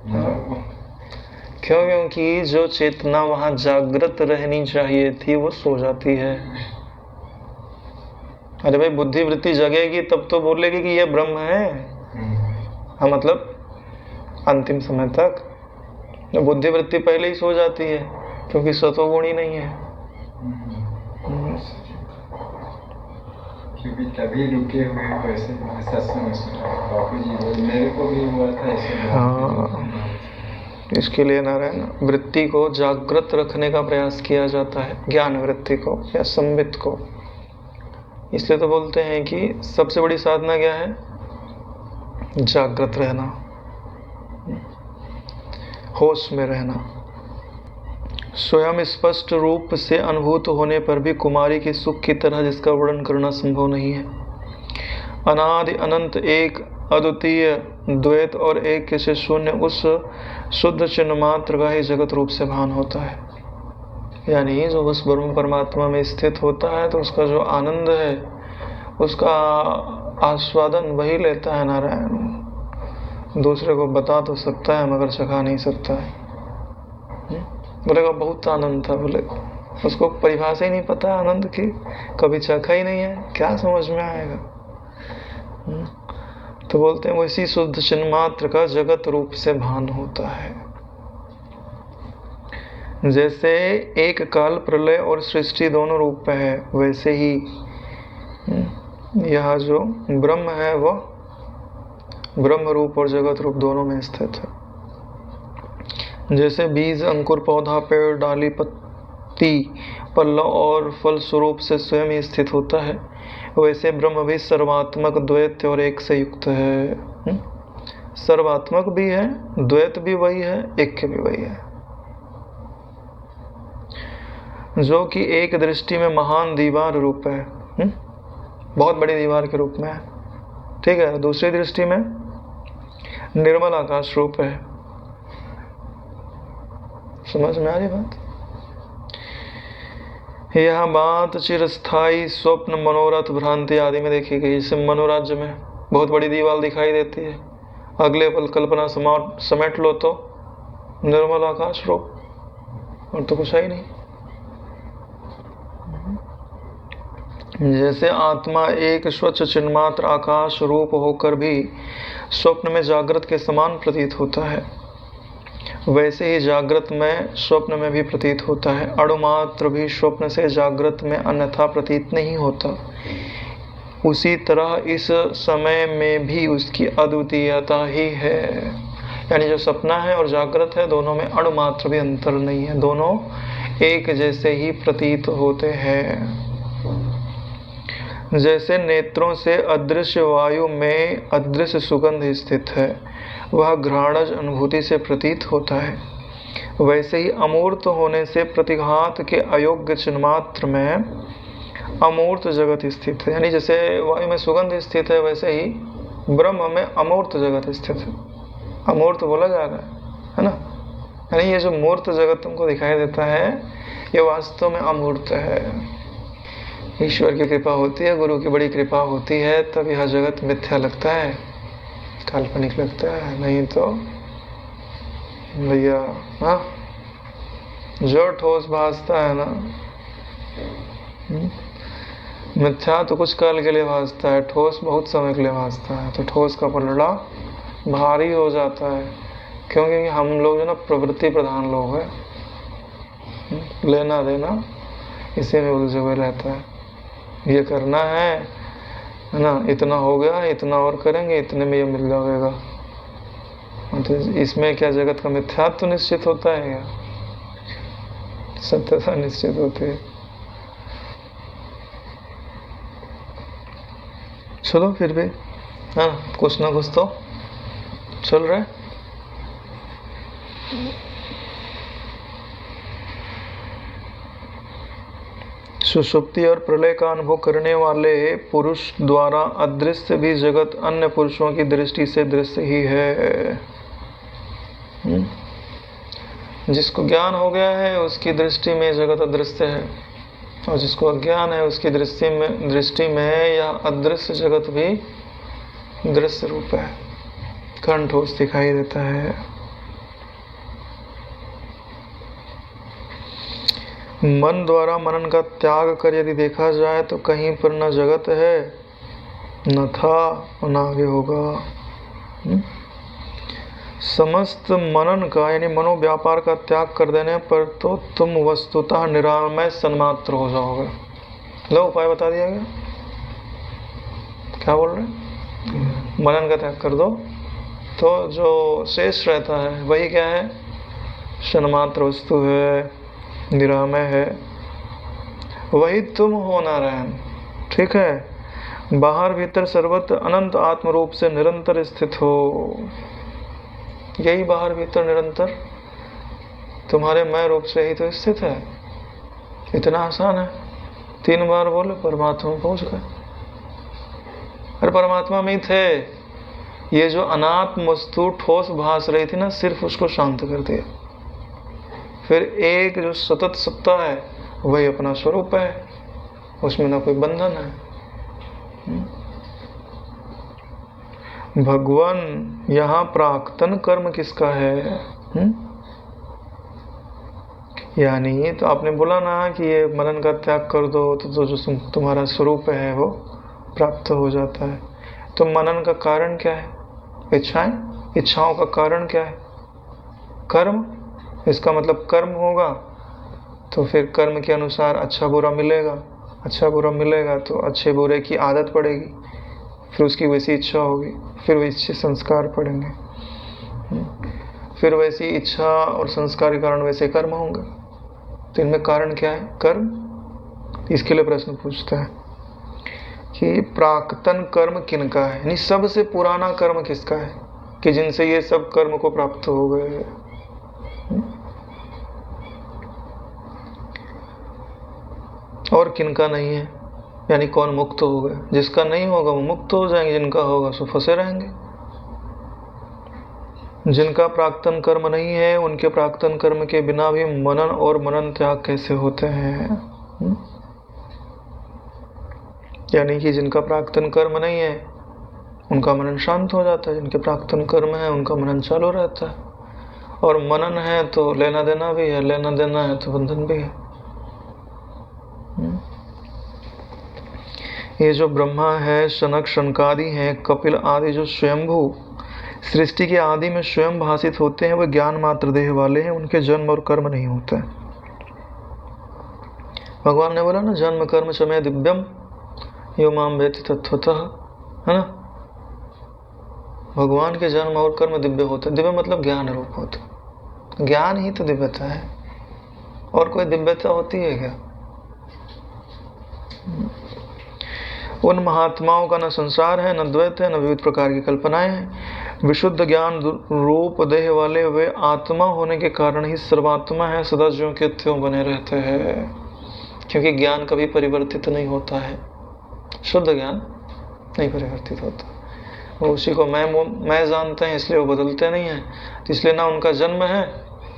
Speaker 1: क्यों? क्योंकि जो चेतना वहाँ जागृत रहनी चाहिए थी वो सो जाती है। अरे भाई, बुद्धि वृत्ति जगेगी तब तो बोलेगी कि ये ब्रह्म है। हाँ, मतलब अंतिम समय तक तो बुद्धि वृत्ति पहले ही सो जाती है, क्योंकि सतोगुण ही नहीं है।
Speaker 3: क्योंकि तभी रुके हुए वैसे सत्संग बापू जी बोले, मेरे को भी हुआ था ऐसे।
Speaker 1: हाँ, इसके लिए नारायण वृत्ति को जागृत रखने का प्रयास किया जाता है, ज्ञान वृत्ति को या संबित को। इसलिए तो बोलते हैं कि सबसे बड़ी साधना क्या है? जागृत रहना, होश में रहना। स्वयं स्पष्ट रूप से अनुभूत होने पर भी कुमारी के सुख की तरह जिसका वर्णन करना संभव नहीं है। अनादि अनंत एक अद्वितीय द्वैत और एक से शून्य उस शुद्ध चिन्ह मात्र का ही जगत रूप से भान होता है। यानी जो उस ब्रह्म परमात्मा में स्थित होता है तो उसका जो आनंद है उसका आस्वादन वही लेता है नारायण। दूसरे को बता तो सकता है मगर चखा नहीं सकता है। बोलेगा बहुत आनंद था, बोले उसको परिभाषा ही नहीं पता आनंद की, कभी चखा ही नहीं है, क्या समझ में आएगा। तो बोलते हैं वैसी शुद्ध चिन्ह मात्र का जगत रूप से भान होता है। जैसे एक काल प्रलय और सृष्टि दोनों रूप में है, वैसे ही यह जो ब्रह्म है वह ब्रह्म रूप और जगत रूप दोनों में स्थित है। जैसे बीज, अंकुर, पौधा, पेड़, डाली, पल्लव और फल स्वरूप से स्वयं ही स्थित होता है, वैसे ब्रह्म भी सर्वात्मक, द्वैत और एक से युक्त है। सर्वात्मक भी है, द्वैत भी वही है, एक भी वही है, जो कि एक दृष्टि में महान दीवार रूप है, बहुत बड़ी दीवार के रूप में है, ठीक है। दूसरी दृष्टि में निर्मल आकाश रूप है। समझ में आ रही बात? यह बात चिरस्थाई स्वप्न, मनोरथ, भ्रांति आदि में देखी गई। जैसे मनोराज्य में बहुत बड़ी दीवार दिखाई देती है, अगले पल कल्पना समेट लो तो निर्मल आकाश रूप, और तो कुछ है ही नहीं। जैसे आत्मा एक स्वच्छ चिन्मात्र आकाश रूप होकर भी स्वप्न में जागृत के समान प्रतीत होता है, वैसे ही जागृत में स्वप्न में भी प्रतीत होता है। अणुमात्र भी स्वप्न से जागृत में अन्यथा प्रतीत नहीं होता। उसी तरह इस समय में भी उसकी अद्वितीयता ही है। यानी जो सपना है और जागृत है, दोनों में अणुमात्र भी अंतर नहीं है, दोनों एक जैसे ही प्रतीत होते हैं। जैसे नेत्रों से अदृश्य वायु में अदृश्य सुगंध स्थित है, वह घ्राणज अनुभूति से प्रतीत होता है, वैसे ही अमूर्त होने से प्रतिघात के अयोग्य चिन्मात्र में अमूर्त जगत स्थित है। यानी जैसे वायु में सुगंध स्थित है, वैसे ही ब्रह्म में अमूर्त जगत स्थित है। अमूर्त बोला जा रहा है ना, यानी ये जो मूर्त जगत तुमको दिखाई देता है, ये वास्तव में अमूर्त है। ईश्वर की कृपा होती है, गुरु की बड़ी कृपा होती है, तब यह जगत मिथ्या लगता है, काल्पनिक लगता है। नहीं तो भैया, हाँ, जो ठोस भासता है ना, मिथ्या तो कुछ काल के लिए भासता है, ठोस बहुत समय के लिए भासता है। तो ठोस का पलड़ा भारी हो जाता है, क्योंकि हम लोग जो ना प्रवृत्ति प्रधान लोग हैं, लेना देना इसी में उलझे हुए रहता है। ये करना है ना, इतना हो गया, इतना और करेंगे, इतने में ये मिल जाएगा। तो इसमें क्या जगत का मिथ्यात्व तो निश्चित होता है या सत्यता निश्चित होती है? चलो फिर भी, हाँ, कुछ ना कुछ तो चल रहा है। सुषुप्ति और प्रलय का अनुभव करने वाले पुरुष द्वारा अदृश्य भी जगत अन्य पुरुषों की दृष्टि से दृश्य ही है। जिसको ज्ञान हो गया है उसकी दृष्टि में जगत अदृश्य है, और जिसको अज्ञान है उसकी दृष्टि में यह अदृश्य जगत भी दृश्य रूप है, कंठोस दिखाई देता है। मन द्वारा मनन का त्याग कर यदि देखा जाए तो कहीं पर न जगत है, न था और न आगे होगा। समस्त मनन का यानी मनोव्यापार का त्याग कर देने पर तो तुम वस्तुतः निरामय सन्मात्र हो जाओगे। लो उपाय बता दिया गया। क्या बोल रहे हैं? मनन का त्याग कर दो तो जो शेष रहता है वही क्या है? सन्मात्र वस्तु है, निरामय है, वही तुम हो नारायण। ठीक है, बाहर भीतर सर्वत्र अनंत आत्म रूप से निरंतर स्थित हो। यही बाहर भीतर निरंतर तुम्हारे मैं रूप से ही तो स्थित है। इतना आसान है, 3 बार बोले परमात्मा में पहुंच गए। अरे परमात्मा में ही थे। ये जो अनात्म वस्तु ठोस भास रही थी ना, सिर्फ उसको शांत कर दिया। फिर एक जो सतत सत्ता है वही अपना स्वरूप है, उसमें ना कोई बंधन है। भगवान यहाँ प्राक्तन कर्म किसका है? यानी तो आपने बोला ना कि ये मनन का त्याग कर दो तो जो तुम्हारा स्वरूप है वो प्राप्त हो जाता है। तो मनन का कारण क्या है? इच्छाएं। इच्छाओं का कारण क्या है? कर्म। इसका मतलब कर्म होगा तो फिर कर्म के अनुसार अच्छा बुरा मिलेगा। अच्छा बुरा मिलेगा तो अच्छे बुरे की आदत पड़ेगी, फिर उसकी वैसी इच्छा होगी, फिर वैसे संस्कार पड़ेंगे, फिर वैसी इच्छा और संस्कार के कारण वैसे कर्म होंगे। तो इनमें कारण क्या है? कर्म। इसके लिए प्रश्न पूछता है कि प्राक्तन कर्म किनका है, यानी सबसे पुराना कर्म किसका है कि जिनसे ये सब कर्म को प्राप्त हो गए। और किनका नहीं है, यानी कौन मुक्त हो गए। जिसका नहीं होगा वो मुक्त हो जाएंगे, जिनका होगा सो फंसे रहेंगे। जिनका प्राक्तन कर्म नहीं है उनके प्राक्तन कर्म के बिना भी मनन और मनन त्याग कैसे होते हैं? यानी कि जिनका प्राक्तन कर्म नहीं है उनका मनन शांत हो जाता है, जिनके प्राक्तन कर्म है उनका मनन चालू रहता है। और मनन है तो लेना देना भी है, लेना देना है तो बंधन भी है। ये जो ब्रह्मा है, शनक शनकादि हैं, कपिल आदि जो स्वयंभू सृष्टि के आदि में स्वयं भाषित होते हैं, वे ज्ञान मात्र देह वाले हैं, उनके जन्म और कर्म नहीं होते। भगवान ने बोला ना, जन्म कर्म समय दिव्यम यो माम वेत्ति तत्वतः, है ना। भगवान के जन्म और कर्म दिव्य होते। दिव्य मतलब ज्ञान रूप होते। ज्ञान ही तो दिव्यता है, और कोई दिव्यता होती है क्या? उन महात्माओं का न संसार है, न द्वैत है, न विविध प्रकार की कल्पनाएं हैं। विशुद्ध ज्ञान रूप देह वाले वे आत्मा होने के कारण ही सर्वात्मा है, सदा ज्यों के त्यों बने रहते हैं। क्योंकि ज्ञान कभी परिवर्तित नहीं होता है, शुद्ध ज्ञान नहीं परिवर्तित होता। वो उसी को मैं जानते हैं, इसलिए वो बदलते नहीं हैं। तो इसलिए ना उनका जन्म है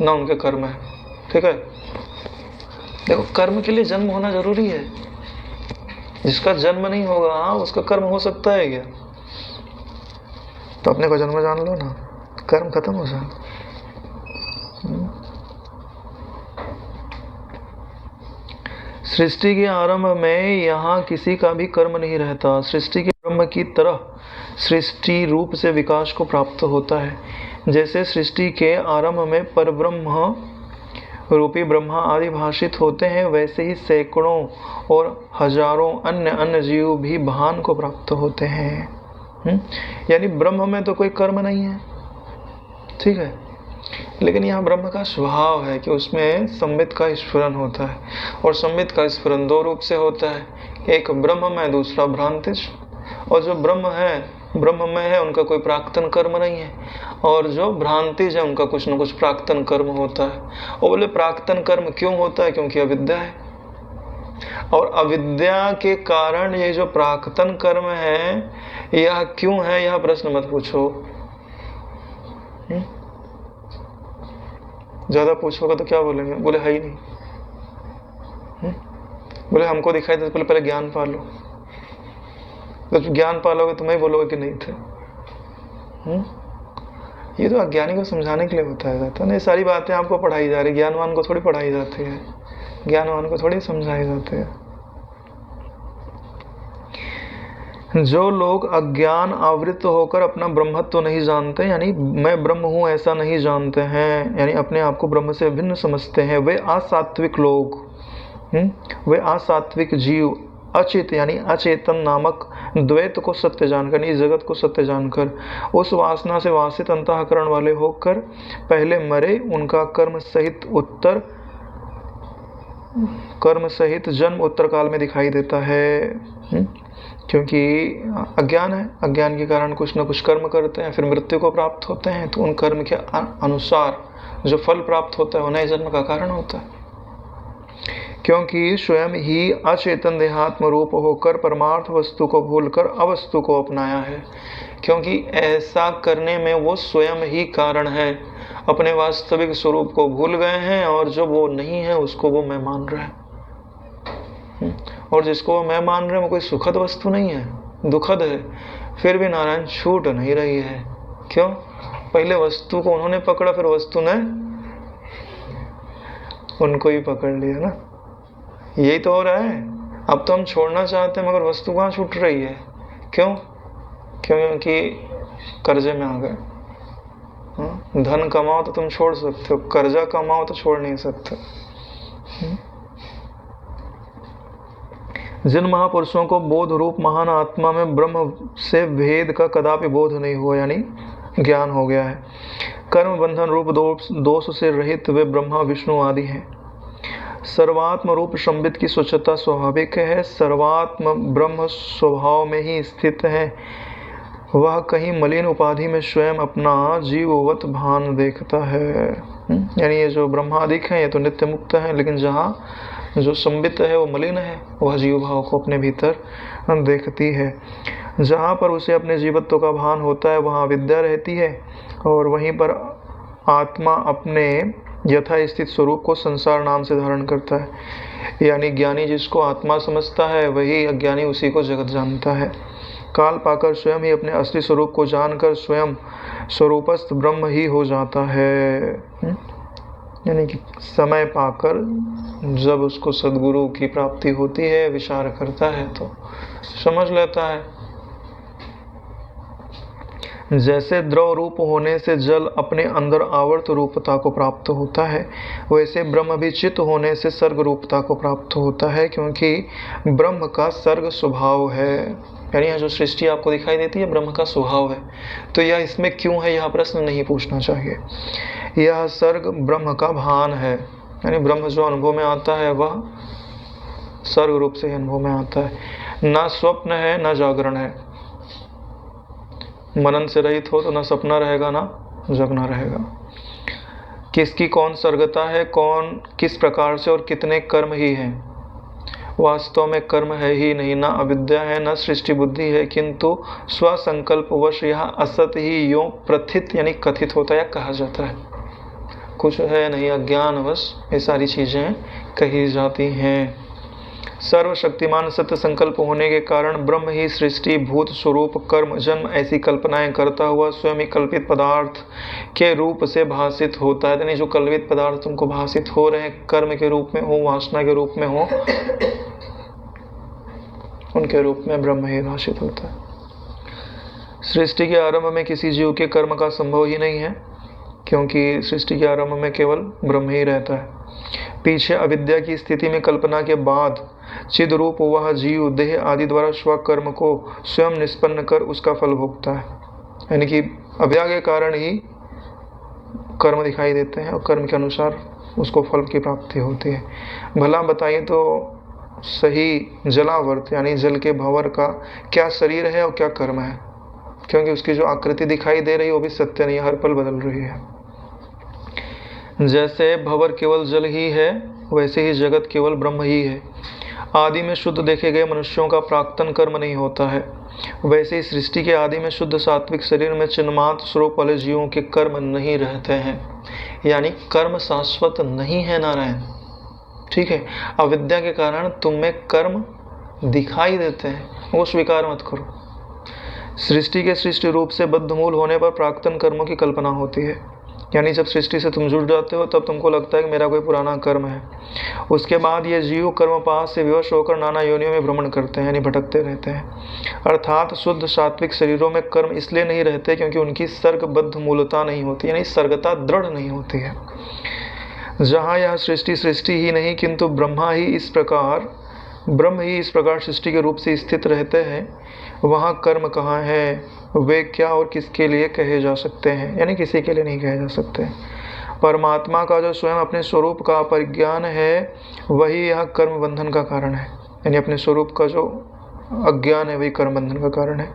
Speaker 1: ना उनके कर्म है। ठीक है, देखो कर्म के लिए जन्म होना जरूरी है। जिसका जन्म नहीं होगा हाँ उसका कर्म हो सकता है क्या? तो अपने को जन्म जान लो ना, कर्म खत्म हो जाए। सृष्टि के आरंभ में यहाँ किसी का भी कर्म नहीं रहता। सृष्टि के ब्रह्म की तरह सृष्टि रूप से विकास को प्राप्त होता है। जैसे सृष्टि के आरंभ में परब्रह्म रूपी ब्रह्मा आदि भाषित होते हैं, वैसे ही सैकड़ों और हजारों अन्य अन्य जीव भी भान को प्राप्त होते हैं। यानी ब्रह्म में तो कोई कर्म नहीं है, ठीक है, लेकिन यहाँ ब्रह्म का स्वभाव है कि उसमें संबित का स्फुरन होता है। और संबित का स्फुरन दो रूप से होता है, एक ब्रह्ममय, दूसरा भ्रांतिज। और जो ब्रह्ममय है उनका कोई प्राक्तन कर्म नहीं है, और जो भ्रांतिज है उनका कुछ न कुछ प्राक्तन कर्म होता है। और बोले प्राक्तन कर्म क्यों होता है? क्योंकि अविद्या है, और अविद्या के कारण ये जो प्राक्तन कर्म है यह क्यों है, यह प्रश्न मत पूछो। ज्यादा पूछोगे तो क्या बोलेंगे? बोले है ही नहीं। बोले हमको दिखाई दे, बोले पहले ज्ञान पालो। जब ज्ञान पालोगे तो मैं बोलोगे कि नहीं थे। ये तो अज्ञानी को समझाने के लिए बताया जाता है ना। ये सारी बातें आपको पढ़ाई जा रही, ज्ञानवान को थोड़ी पढ़ाई जाती है, ज्ञानवान को थोड़ी समझाई जाती है। जो लोग अज्ञान आवृत होकर अपना ब्रह्मत्व तो नहीं जानते, यानी मैं ब्रह्म हूँ ऐसा नहीं जानते हैं, यानी अपने आप को ब्रह्म से भिन्न समझते हैं, वे असात्विक लोग, वे असात्विक जीव अचित यानी अचेतन नामक द्वैत को सत्य जानकर, इस जगत को सत्य जानकर, उस वासना से वासित अंतःकरण वाले होकर पहले मरे, उनका कर्म सहित जन्म उत्तर काल में दिखाई देता है। क्योंकि अज्ञान है, अज्ञान के कारण कुछ न कुछ कर्म करते हैं, फिर मृत्यु को प्राप्त होते हैं। तो उन कर्म के अनुसार जो फल प्राप्त होता है वो नए जन्म का कारण होता है। क्योंकि स्वयं ही अचेतन देहात्म रूप होकर परमार्थ वस्तु को भूलकर अवस्तु को अपनाया है। क्योंकि ऐसा करने में वो स्वयं ही कारण है, अपने वास्तविक स्वरूप को भूल गए हैं, और जो वो नहीं है उसको वो मैं मान रहे हैं। और जिसको मैं मान रहे हैं वो कोई सुखद वस्तु नहीं है, दुखद है। फिर भी नारायण छूट नहीं रही है। क्यों? पहले वस्तु को उन्होंने पकड़ा, फिर वस्तु ने उनको ही पकड़ लिया ना। यही तो हो रहा है। अब तो हम छोड़ना चाहते हैं मगर वस्तु कहाँ छूट रही है? क्यों? क्योंकि कर्जे में आ गए। धन कमाओ तो तुम छोड़ सकते हो, कर्जा कमाओ तो छोड़ नहीं सकते। जिन महापुरुषों को बोध रूप महान आत्मा में ब्रह्म से भेद का कदापि बोध नहीं हुआ, यानी ज्ञान हो गया है, कर्म बंधन रूप दोष से रहित वे ब्रह्मा विष्णु आदि हैं। सर्वात्म रूप संबित की स्वच्छता स्वाभाविक है, सर्वात्म ब्रह्म स्वभाव में ही स्थित है, वह कहीं मलिन उपाधि में स्वयं अपना जीववत भान देखता है। यानी ये जो ब्रह्मादिक हैं ये तो नित्य मुक्त हैं, लेकिन जहाँ जो संबित है वो मलिन है, वह जीव भाव को अपने भीतर देखती है। जहाँ पर उसे अपने जीवत्व का भान होता है वहाँ विद्या रहती है, और वहीं पर आत्मा अपने यथा स्थित स्वरूप को संसार नाम से धारण करता है। यानी ज्ञानी जिसको आत्मा समझता है वही अज्ञानी उसी को जगत जानता है। काल पाकर स्वयं ही अपने असली स्वरूप को जानकर स्वयं स्वरूपस्थ ब्रह्म ही हो जाता है। यानी कि समय पाकर जब उसको सद्गुरु की प्राप्ति होती है, विचार करता है तो समझ लेता है। जैसे द्रव रूप होने से जल अपने अंदर आवर्त रूपता को प्राप्त होता है, वैसे ब्रह्म भी चित्त होने से सर्ग रूपता को प्राप्त होता है, क्योंकि ब्रह्म का सर्ग स्वभाव है। यानी यह जो सृष्टि आपको दिखाई देती है ब्रह्म का स्वभाव है, तो यह इसमें क्यों है यह प्रश्न नहीं पूछना चाहिए। यह सर्ग ब्रह्म का भान है, यानी ब्रह्म जो अनुभव में आता है वह सर्ग रूप से अनुभव में आता है। ना स्वप्न है ना जागरण है, मनन से रहित हो तो ना सपना रहेगा ना जगना रहेगा। किसकी कौन सर्गता है, कौन किस प्रकार से और कितने कर्म ही हैं। वास्तव में कर्म है ही नहीं, ना अविद्या है ना सृष्टि बुद्धि है, किंतु स्वसंकल्पवश यह असत ही यों प्रथित यानी कथित होता है या कहा जाता है। कुछ है नहीं, अज्ञानवश ये सारी चीजें कही जाती हैं। सर्वशक्तिमान सत्य संकल्प होने के कारण ब्रह्म ही सृष्टि भूत स्वरूप कर्म जन्म ऐसी कल्पनाएं करता हुआ स्वयं ही कल्पित पदार्थ के रूप से भाषित होता है। यानी जो कल्पित पदार्थ तुमको भाषित हो रहे हैं, कर्म के रूप में हो, वासना के रूप में हो, उनके रूप में ब्रह्म ही भाषित होता है। सृष्टि के आरंभ में किसी जीव के कर्म का संभव ही नहीं है, क्योंकि सृष्टि के आरंभ में केवल ब्रह्म ही रहता है। पीछे अविद्या की स्थिति में कल्पना के बाद चिद रूप वह जीव देह आदि द्वारा स्वकर्म को स्वयं निष्पन्न कर उसका फल भोगता है। यानी कि अविद्या के कारण ही कर्म दिखाई देते हैं और कर्म के अनुसार उसको फल की प्राप्ति होती है। भला बताइए तो सही जलावर्त यानी जल के भंवर का क्या शरीर है और क्या कर्म है, क्योंकि उसकी जो आकृति दिखाई दे रही है वो भी सत्य नहीं, हर पल बदल रही है। जैसे भंवर केवल जल ही है, वैसे ही जगत केवल ब्रह्म ही है। आदि में शुद्ध देखे गए मनुष्यों का प्राक्तन कर्म नहीं होता है, वैसे ही सृष्टि के आदि में शुद्ध सात्विक शरीर में चिन्मात्र स्वरूप वाले जीवों के कर्म नहीं रहते हैं। यानी कर्म शाश्वत नहीं है नारायण, ठीक है। अविद्या के कारण तुम में कर्म दिखाई देते हैं, वो स्वीकार मत करो। सृष्टि के सृष्टि रूप से बद्धमूल होने पर प्राक्तन कर्मों की कल्पना होती है। यानी जब सृष्टि से तुम जुड़ जाते हो तब तुमको लगता है कि मेरा कोई पुराना कर्म है। उसके बाद ये जीव कर्मपाश से विवश होकर नाना योनियों में भ्रमण करते हैं, यानी भटकते रहते हैं। अर्थात शुद्ध सात्विक शरीरों में कर्म इसलिए नहीं रहते क्योंकि उनकी सर्गबद्ध मूलता नहीं होती, यानी सर्गता दृढ़ नहीं होती है। जहाँ यह सृष्टि ही नहीं किंतु ब्रह्म ही इस प्रकार सृष्टि के रूप से स्थित रहते हैं, वहाँ कर्म कहाँ है, वे क्या और किसके लिए कहे जा सकते हैं, यानी किसी के लिए नहीं कहे जा सकते। परमात्मा का जो स्वयं अपने स्वरूप का परिज्ञान है वही यह कर्म बंधन का कारण है। यानी अपने स्वरूप का जो अज्ञान है वही कर्म बंधन का कारण है।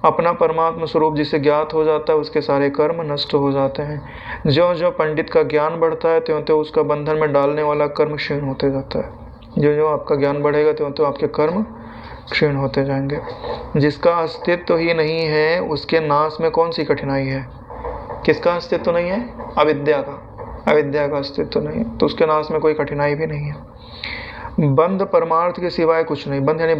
Speaker 1: अपना परमात्मा स्वरूप जिसे ज्ञात हो जाता है उसके सारे कर्म नष्ट हो जाते हैं। जो जो पंडित का ज्ञान बढ़ता है त्यों त्यों उसका बंधन में डालने वाला कर्म क्षीण होते जाता है। जो जो आपका ज्ञान बढ़ेगा त्यों त्यों आपके कर्म क्षीण होते जाएंगे। जिसका अस्तित्व ही नहीं है उसके नाश में कौन सी कठिनाई है। किसका अस्तित्व नहीं है? अविद्या का अस्तित्व नहीं है, तो उसके नाश में कोई कठिनाई भी नहीं है। बंध परमार्थ के सिवाय कुछ नहीं। बंध यानी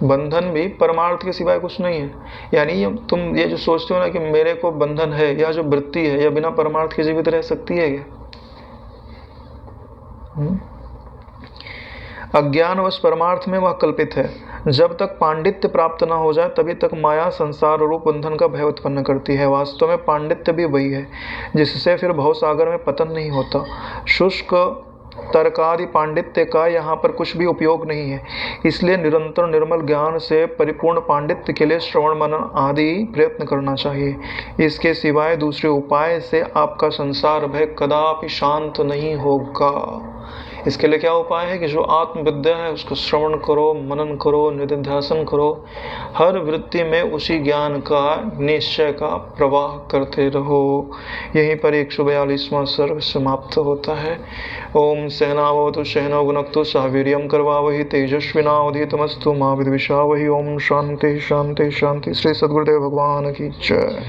Speaker 1: बंधन भी परमार्थ के सिवाय कुछ नहीं है। यानी तुम ये जो सोचते हो ना कि मेरे को बंधन है, या जो वृत्ति है यह बिना परमार्थ के जीवित रह सकती है क्या? अज्ञानवश परमार्थ में वह कल्पित है। जब तक पांडित्य प्राप्त न हो जाए तभी तक माया संसार रूप बंधन का भय उत्पन्न करती है। वास्तव में पांडित्य भी वही है जिससे फिर भवसागर में पतन नहीं होता। शुष्क तर्कादि पांडित्य का यहाँ पर कुछ भी उपयोग नहीं है। इसलिए निरंतर निर्मल ज्ञान से परिपूर्ण पांडित्य के लिए श्रवण मनन आदि प्रयत्न करना चाहिए। इसके सिवाय दूसरे उपाय से आपका संसार भय कदापि शांत नहीं होगा। इसके लिए क्या उपाय है कि जो आत्मविद्या है उसको श्रवण करो, मनन करो, निधिध्यासन करो, हर वृत्ति में उसी ज्ञान का निश्चय का प्रवाह करते रहो। यहीं पर 142वां सर्ग समाप्त होता है। ओम सहनावतु सहनौ भुनक्तु सह वीर्यं करवावहि तेजस्विनावधीतमस्तु मा विद्विषावहि। ओम शांति शांति शांति। श्री सद्गुरुदेव भगवान की जय।